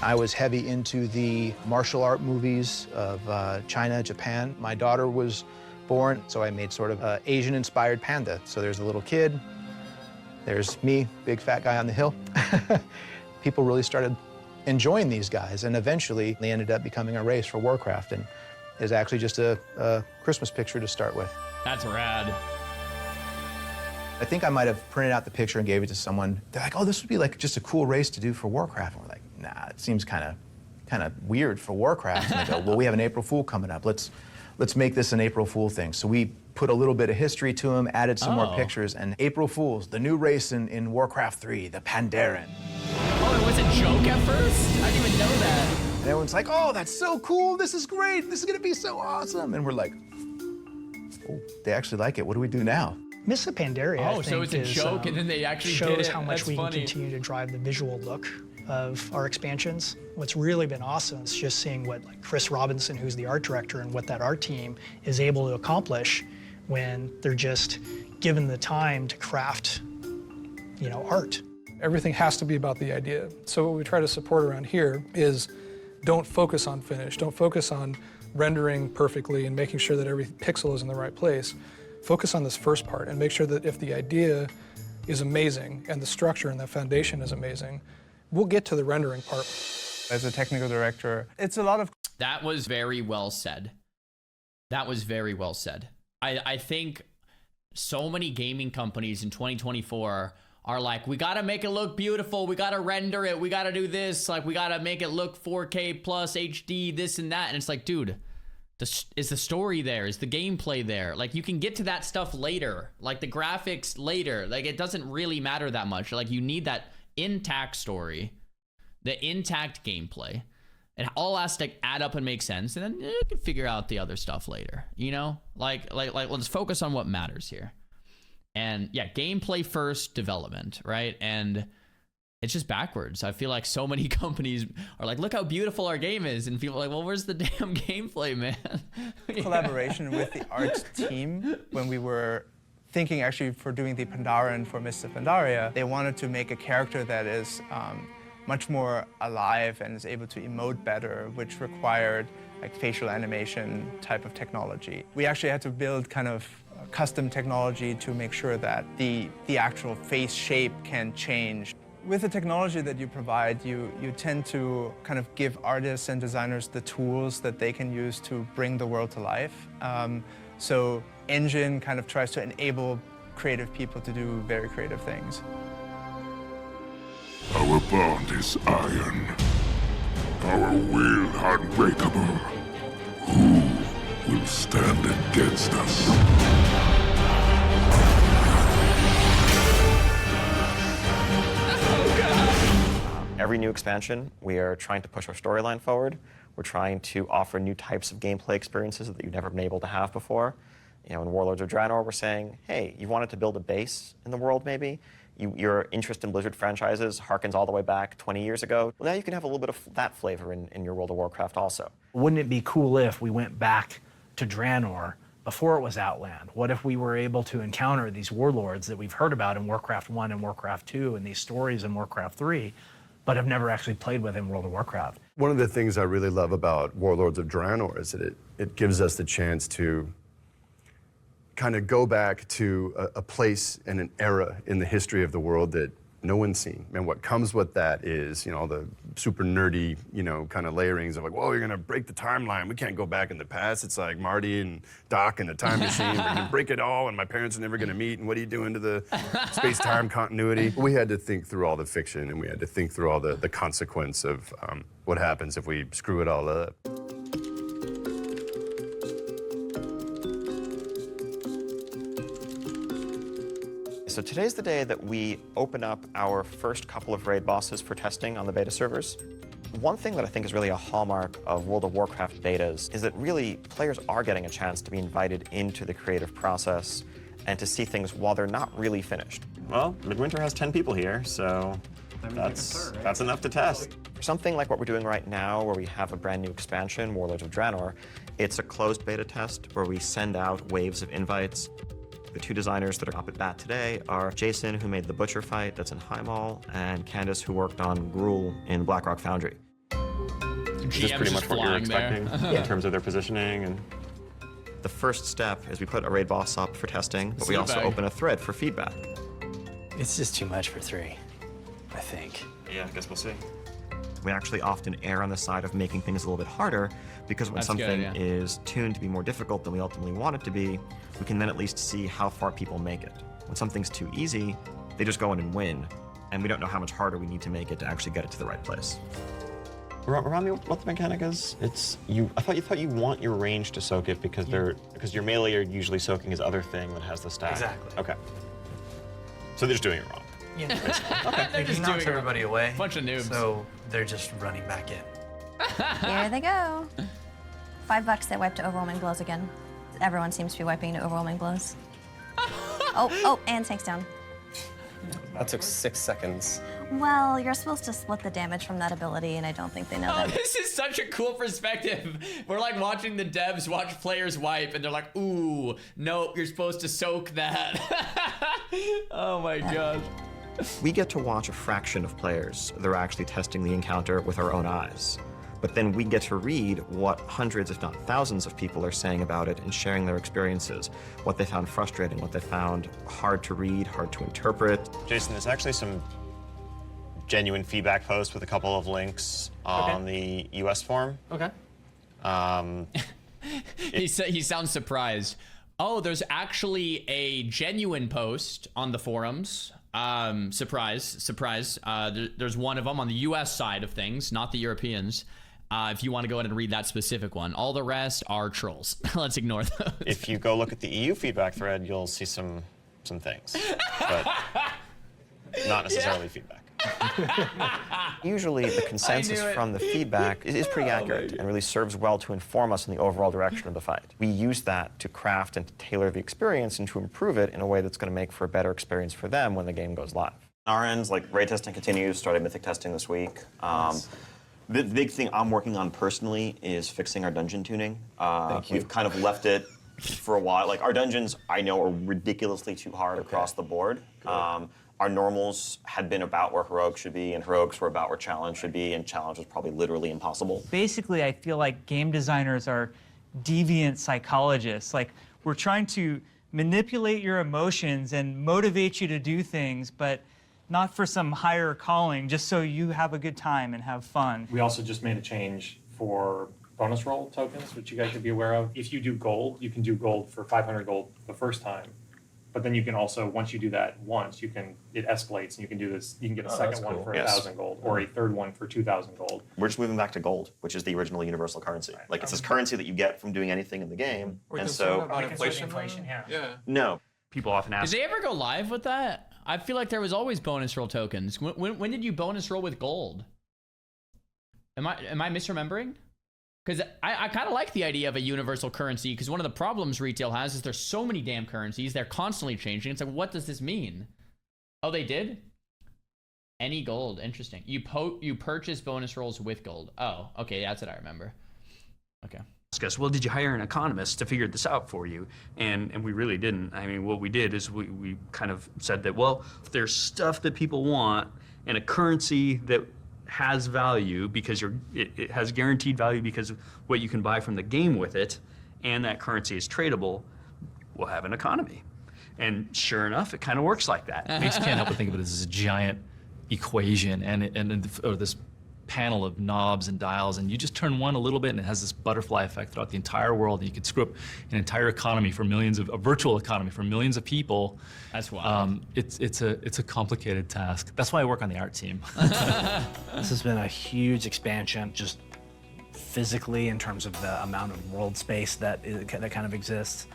I was heavy into the martial art movies of China, Japan. My daughter was born, so I made sort of an Asian-inspired panda. So there's a little kid, there's me, big fat guy on the hill. People really started enjoying these guys, and eventually they ended up becoming a race for Warcraft, and is actually just a Christmas picture to start with. That's rad. I think I might have printed out the picture and gave it to someone. They're like, oh, this would be like just a cool race to do for Warcraft. And we're like, nah, it seems kind of weird for Warcraft. And they go, well, we have an April Fool coming up. Let's make this an April Fool thing. So we put a little bit of history to them, added some more pictures, and April Fools, the new race in Warcraft 3, the Pandaria. Oh, it was a joke at first? I didn't even know that. And everyone's like, oh, that's so cool. This is great. This is going to be so awesome. And we're like, oh, they actually like it. What do we do now? Miss the Pandaria, I Oh, so think, it's a joke and then they actually did shows it. how much That's we funny. can continue to drive the visual look of our expansions. What's really been awesome is just seeing what Chris Robinson, who's the art director, and what that art team is able to accomplish when they're just given the time to craft, art. Everything has to be about the idea. So what we try to support around here is don't focus on finish. Don't focus on rendering perfectly and making sure that every pixel is in the right place. Focus on this first part and make sure that if the idea is amazing and the structure and the foundation is amazing, we'll get to the rendering part. As a technical director, it's a lot of... That was very well said. That was very well said. I think so many gaming companies in 2024 are like, we gotta make it look beautiful, we gotta render it, we gotta do this, like we gotta make it look 4K plus HD, this and that. And it's like, dude, is the story there? Is the gameplay there? Like, you can get to that stuff later, like the graphics later. Like, it doesn't really matter that much. Like, you need that intact story, the intact gameplay. It all has to add up and make sense, and then you can figure out the other stuff later. Like let's focus on what matters here. And yeah, gameplay first, development, right? And it's just backwards. I feel like so many companies are like, look how beautiful our game is. And people are like, well, where's the damn gameplay, man? Collaboration with the art team when we were thinking actually for doing the Pandaria and for Mr. Pandaria, they wanted to make a character that is much more alive and is able to emote better, which required like facial animation type of technology. We actually had to build kind of custom technology to make sure that the actual face shape can change. With the technology that you provide, you tend to kind of give artists and designers the tools that they can use to bring the world to life. So Engine kind of tries to enable creative people to do very creative things. Our bond is iron, our will unbreakable. Who will stand against us? Every new expansion, we are trying to push our storyline forward. We're trying to offer new types of gameplay experiences that you've never been able to have before. In Warlords of Draenor, we're saying, hey, you wanted to build a base in the world, maybe? Your interest in Blizzard franchises harkens all the way back 20 years ago. Well, now you can have a little bit of that flavor in your World of Warcraft also. Wouldn't it be cool if we went back to Draenor before it was Outland? What if we were able to encounter these warlords that we've heard about in Warcraft 1 and Warcraft 2 and these stories in Warcraft 3, but have never actually played with in World of Warcraft? One of the things I really love about Warlords of Draenor is that it gives us the chance to kind of go back to a place and an era in the history of the world that no one's seen. And what comes with that is, the super nerdy, kind of layerings of like, whoa, you're gonna break the timeline. We can't go back in the past. It's like Marty and Doc and the time machine. We're gonna break it all, and my parents are never gonna meet. And what are you doing to the space-time continuity? We had to think through all the fiction, and we had to think through all the consequence of what happens if we screw it all up. So today's the day that we open up our first couple of raid bosses for testing on the beta servers. One thing that I think is really a hallmark of World of Warcraft betas is that really players are getting a chance to be invited into the creative process and to see things while they're not really finished. Well, Midwinter has 10 people here, so that's enough to test. Something like what we're doing right now, where we have a brand new expansion, Warlords of Draenor, it's a closed beta test where we send out waves of invites. The two designers that are up at bat today are Jason, who made the Butcher fight that's in Highmall, and Candace, who worked on Gruul in Blackrock Foundry. Is this pretty much what you're expecting in terms of their positioning? And the first step is we put a raid boss up for testing, but we also open a thread for feedback. It's just too much for 3, I think. Yeah, I guess we'll see. We actually often err on the side of making things a little bit harder, because when something is tuned to be more difficult than we ultimately want it to be, we can then at least see how far people make it. When something's too easy, they just go in and win, and we don't know how much harder we need to make it to actually get it to the right place. Remind me what the mechanic is. It's you. I thought you want your range to soak it because because your melee are usually soaking his other thing that has the stack. Exactly. Okay. So they're just doing it wrong. Yeah. Okay. They're just knocks doing everybody away. Bunch of noobs. So they're just running back in. Here they go. $5 that wipe to overwhelming blows again. Everyone seems to be wiping to overwhelming blows. Oh, and tanks down. That took 6 seconds. Well, you're supposed to split the damage from that ability, and I don't think they know that. This is such a cool perspective. We're like watching the devs watch players wipe, and they're like, ooh, nope, you're supposed to soak that. Oh my god. We get to watch a fraction of players that are actually testing the encounter with our own eyes. But then we get to read what hundreds, if not thousands, of people are saying about it and sharing their experiences, what they found frustrating, what they found hard to read, hard to interpret. Jason, there's actually some genuine feedback posts with a couple of links on the US forum. Okay. He sounds surprised. Oh, there's actually a genuine post on the forums. Surprise. There's one of them on the US side of things, not the Europeans. If you want to go ahead and read that specific one. All the rest are trolls. Let's ignore those. If you go look at the EU feedback thread, you'll see some things, but not necessarily feedback. Usually the consensus from the feedback is pretty accurate and really serves well to inform us in the overall direction of the fight. We use that to craft and to tailor the experience and to improve it in a way that's going to make for a better experience for them when the game goes live. Our ends, like raid testing continues, started mythic testing this week. The big thing I'm working on personally is fixing our dungeon tuning. We've kind of left it for a while. Like our dungeons, I know, are ridiculously too hard across the board. Our normals had been about where heroics should be, and heroics were about where challenge should be, and challenge was probably literally impossible. Basically, I feel like game designers are deviant psychologists. Like, we're trying to manipulate your emotions and motivate you to do things, but not for some higher calling, just so you have a good time and have fun. We also just made a change for bonus roll tokens, which you guys should be aware of. If you do gold, you can do gold for 500 gold the first time. But then you can also, once you do that once, it escalates and you can do this, you can get a second one for 1,000 gold or a third one for 2,000 gold. We're just moving back to gold, which is the original universal currency. Like it's this currency that you get from doing anything in the game. Are we and concerned so about inflation? Yeah. No. People often ask. Did they ever go live with that? I feel like there was always bonus roll tokens. When did you bonus roll with gold? Am I misremembering? Because I kind of like the idea of a universal currency, because one of the problems retail has is there's so many damn currencies. They're constantly changing. It's like, what does this mean? Oh, they did? Any gold. Interesting. You purchase bonus rolls with gold. Oh, okay. That's what I remember. Okay. Ask us, well, did you hire an economist to figure this out for you? And we really didn't. I mean, what we did is we kind of said that, well, if there's stuff that people want and a currency that has value because it has guaranteed value because of what you can buy from the game with it, and that currency is tradable, we'll have an economy. And sure enough, it kind of works like that. I just can't help but think of it as a giant equation or this panel of knobs and dials, and you just turn one a little bit and it has this butterfly effect throughout the entire world, and you could screw up an entire economy for a virtual economy for millions of people. That's wild. It's a complicated task. That's why I work on the art team. This has been a huge expansion, just physically in terms of the amount of world space that kind of exists.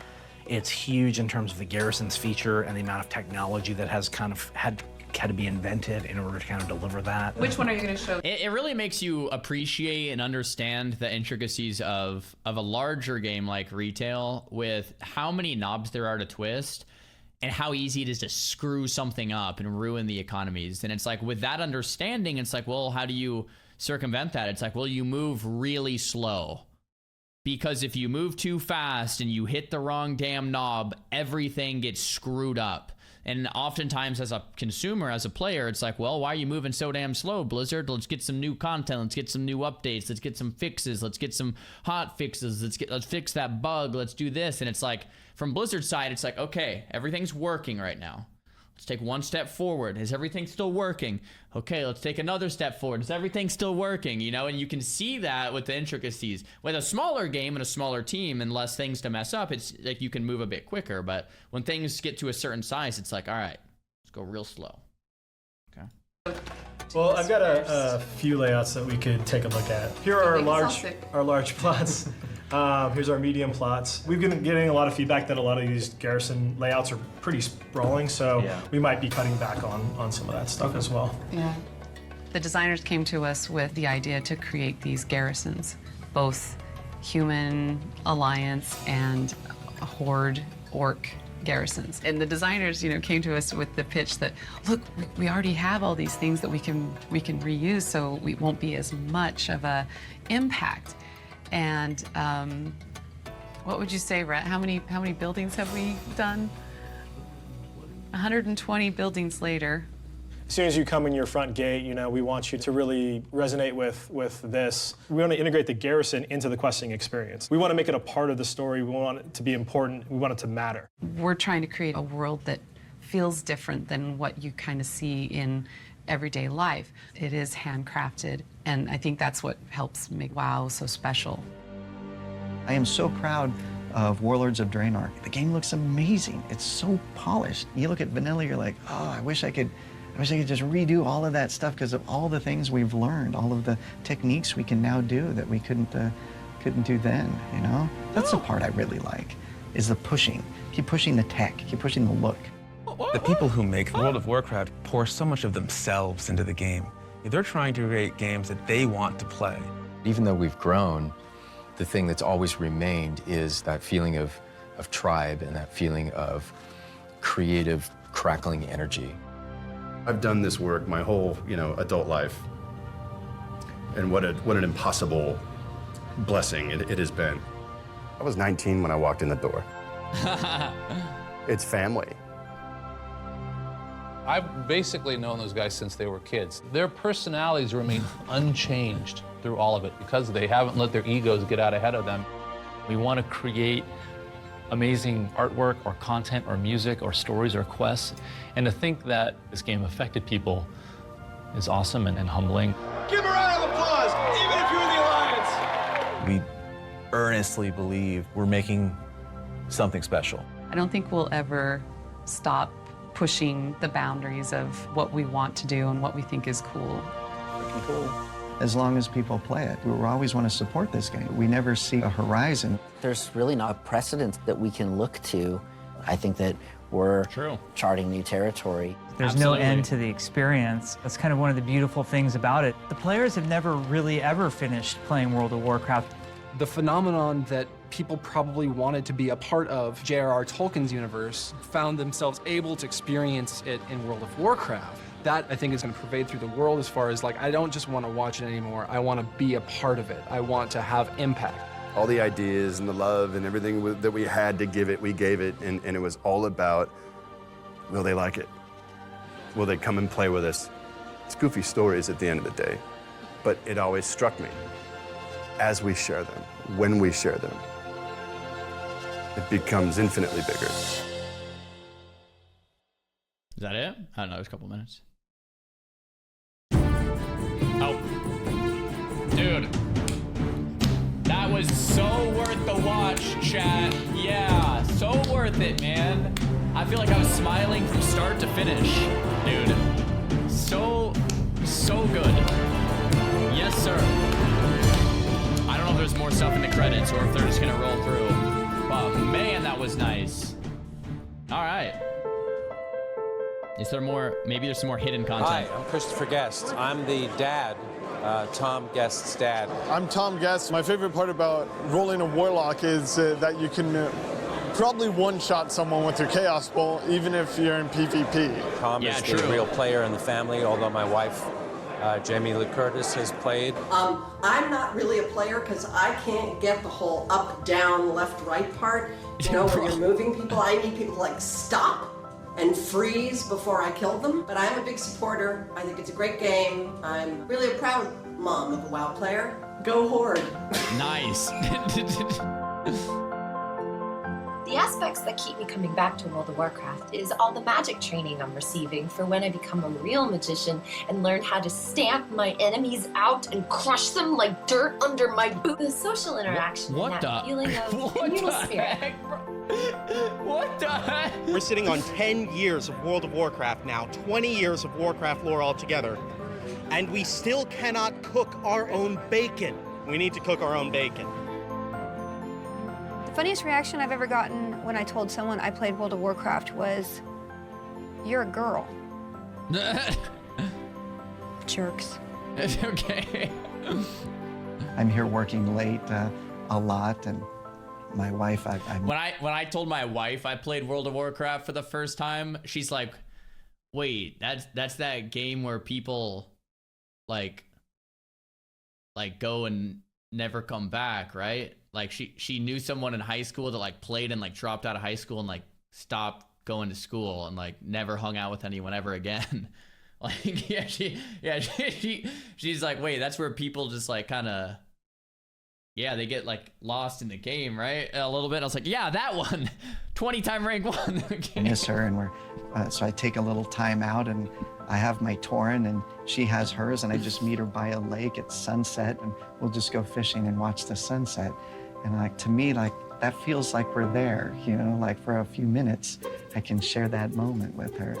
It's huge in terms of the garrisons feature and the amount of technology that has kind of had to be invented in order to kind of deliver that. Which one are you going to show? It really makes you appreciate and understand the intricacies of a larger game like retail, with how many knobs there are to twist and how easy it is to screw something up and ruin the economies. And it's like, with that understanding, it's like, well, how do you circumvent that. It's like, well, you move really slow. Because if you move too fast and you hit the wrong damn knob, everything gets screwed up. And oftentimes as a consumer, as a player, it's like, well, why are you moving so damn slow, Blizzard? Let's get some new content. Let's get some new updates. Let's get some fixes. Let's get some hot fixes. Let's fix that bug. Let's do this. And it's like, from Blizzard's side, it's like, okay, everything's working right now. Let's take one step forward. Is everything still working? Okay, let's take another step forward. Is everything still working? You know, and you can see that with the intricacies. With a smaller game and a smaller team and less things to mess up, it's like you can move a bit quicker. But when things get to a certain size, it's like, all right, let's go real slow. Okay. Well, I've got a few layouts that we could take a look at. Here are our large plots. Here's our medium plots. We've been getting a lot of feedback that a lot of these garrison layouts are pretty sprawling, so we might be cutting back on some of that stuff as well. Yeah. The designers came to us with the idea to create these garrisons, both human alliance and horde orc garrisons. And the designers, you know, came to us with the pitch that, look, we already have all these things that we can reuse, so we won't be as much of a impact. And what would you say, Rhett? How many buildings have we done? 120 buildings later. As soon as you come in your front gate, you know, we want you to really resonate with this. We want to integrate the garrison into the questing experience. We want to make it a part of the story. We want it to be important. We want it to matter. We're trying to create a world that feels different than what you kind of see in everyday life. It is handcrafted, and I think that's what helps make WoW so special. I am so proud of Warlords of Draenor. The game looks amazing. It's so polished. You look at vanilla, you're like, oh, I wish I could just redo all of that stuff because of all the things we've learned, all of the techniques we can now do that we couldn't do then, you know? That's the part I really like, is the pushing. Keep pushing the tech, keep pushing the look. The people who make World of Warcraft pour so much of themselves into the game. They're trying to create games that they want to play. Even though we've grown, the thing that's always remained is that feeling of tribe and that feeling of creative, crackling energy. I've done this work my whole, adult life. And what an impossible blessing it has been. I was 19 when I walked in the door. It's family. I've basically known those guys since they were kids. Their personalities remain unchanged through all of it because they haven't let their egos get out ahead of them. We want to create amazing artwork or content or music or stories or quests. And to think that this game affected people is awesome and humbling. Give a round of applause, even if you're in the Alliance. We earnestly believe we're making something special. I don't think we'll ever stop pushing the boundaries of what we want to do and what we think is cool. Cool. As long as people play it, we always want to support this game. We never see a horizon. There's really not a precedent that we can look to. I think that we're charting new territory. There's no end to the experience. That's kind of one of the beautiful things about it. The players have never really ever finished playing World of Warcraft. The phenomenon that people probably wanted to be a part of J.R.R. Tolkien's universe found themselves able to experience it in World of Warcraft. That, I think, is going to pervade through the world as far as, I don't just want to watch it anymore. I want to be a part of it. I want to have impact. All the ideas and the love and everything that we had to give it, we gave it, and it was all about, will they like it? Will they come and play with us? It's goofy stories at the end of the day, but it always struck me. As we share them, when we share them, it becomes infinitely bigger. Is that it? I don't know, it was a couple minutes. Oh. Dude. That was so worth the watch, chat. Yeah, so worth it, man. I feel like I was smiling from start to finish. Dude. So good. Yes, sir. I don't know if there's more stuff in the credits or if they're just gonna roll through. But man, that was nice. All right. Is there more? Maybe there's some more hidden content. Hi, I'm Christopher Guest. I'm the dad, Tom Guest's dad. I'm Tom Guest. My favorite part about rolling a Warlock is that you can probably one-shot someone with your Chaos Bolt, even if you're in PvP. Tom is the real player in the family, although my wife Jamie Lee Curtis has played. I'm not really a player because I can't get the whole up, down, left, right part. You know, when you're moving people, I need people to like stop and freeze before I kill them. But I'm a big supporter. I think it's a great game. I'm really a proud mom of a WoW player. Go Horde. Nice. The aspects that keep me coming back to World of Warcraft is all the magic training I'm receiving for when I become a real magician and learn how to stamp my enemies out and crush them like dirt under my boot. The social interaction and that feeling of communal spirit. What the heck? We're sitting on 10 years of World of Warcraft now, 20 years of Warcraft lore altogether, and we still cannot cook our own bacon. We need to cook our own bacon. The funniest reaction I've ever gotten when I told someone I played World of Warcraft was, "You're a girl." Jerks. It's okay. I'm here working late a lot, and my wife, When I told my wife I played World of Warcraft for the first time, she's like, "Wait, that's that game where people like go and never come back, right?" Like she knew someone in high school that like played and like dropped out of high school and like stopped going to school and like never hung out with anyone ever again. Like she's like, "Wait, that's where people just like kind of they get like lost in the game, right? A little bit." I was like, "Yeah, that one." 20-time rank 1. I miss her, and so I take a little time out, and I have my Tauren, and she has hers, and I just meet her by a lake at sunset, and we'll just go fishing and watch the sunset. And like, to me, like, that feels like we're there, you know, like for a few minutes, I can share that moment with her.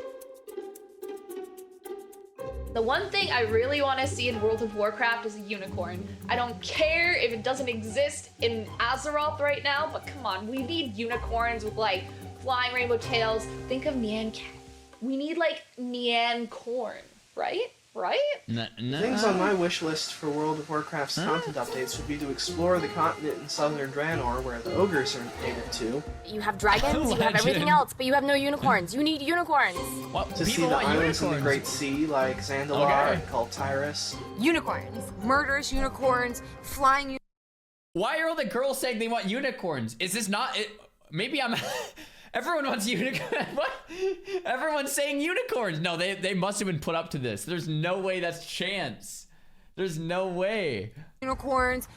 The one thing I really want to see in World of Warcraft is a unicorn. I don't care if it doesn't exist in Azeroth right now, but come on, we need unicorns with like flying rainbow tails. Think of Nyan Cat. We need like Nyan Corn, right? Right? Things on my wish list for World of Warcraft's content updates would be to explore the continent in southern Draenor where the ogres are native to. You have dragons, you have everything else, but you have no unicorns. You need unicorns. To see the islands in the Great Sea like Zandalar and Kaltyrus. Unicorns. Murderous unicorns, flying unicorns. Why are all the girls saying they want unicorns? Is this not it? Maybe I'm... Everyone wants unicorns. What? Everyone's saying unicorns. No, they must have been put up to this. There's no way that's chance. There's no way. Unicorns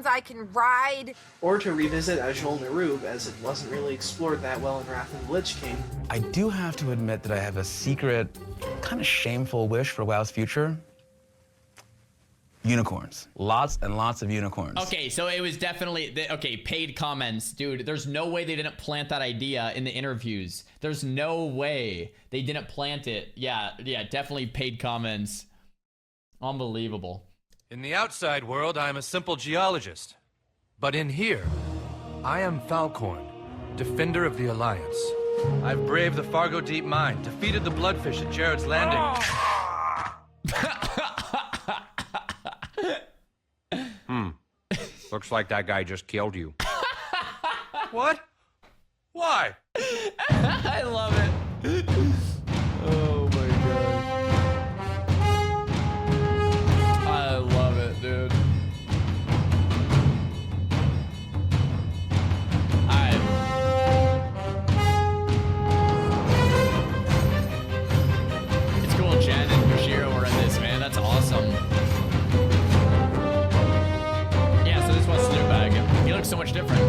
I can ride. Or to revisit Azul Nerub, as it wasn't really explored that well in Wrath of the Lich King. I do have to admit that I have a secret, kind of shameful wish for WoW's future. Unicorns. Lots and lots of unicorns. Okay, so it was definitely, paid comments. Dude, there's no way they didn't plant that idea in the interviews. There's no way they didn't plant it. Yeah, definitely paid comments. Unbelievable. In the outside world, I am a simple geologist. But in here, I am Falcorn, defender of the Alliance. I've braved the Fargo Deep Mine, defeated the Bloodfish at Jared's Landing. Looks like that guy just killed you. What? Why? I love it. Oh my god. I love it, dude. It's cool Jen and Yoshiro were in this, man. That's awesome. Yeah, so this was Snoop Bag. He looks so much different.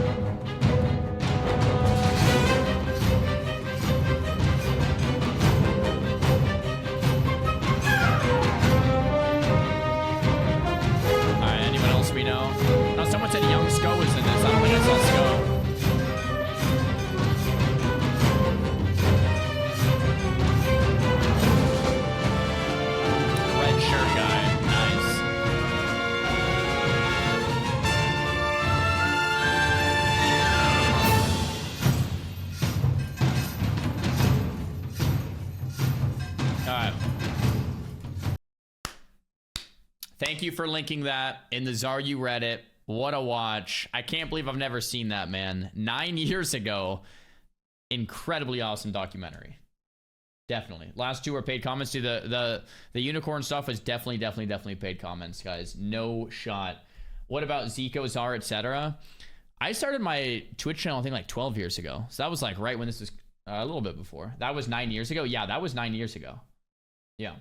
We know. No, someone said young Sko was in this. I don't think I saw Sko. Red shirt guy. Nice. All right. Thank you for linking that in the Xaryu Reddit. What a watch. I can't believe I've never seen that, man. 9 years ago. Incredibly awesome documentary. Definitely. Last two were paid comments. See, the unicorn stuff was definitely paid comments, guys. No shot. What about Zico, Czar, etc.? I started my Twitch channel, I think, like 12 years ago. So that was like right when this was a little bit before. That was 9 years ago. Yeah, that was 9 years ago. Yeah.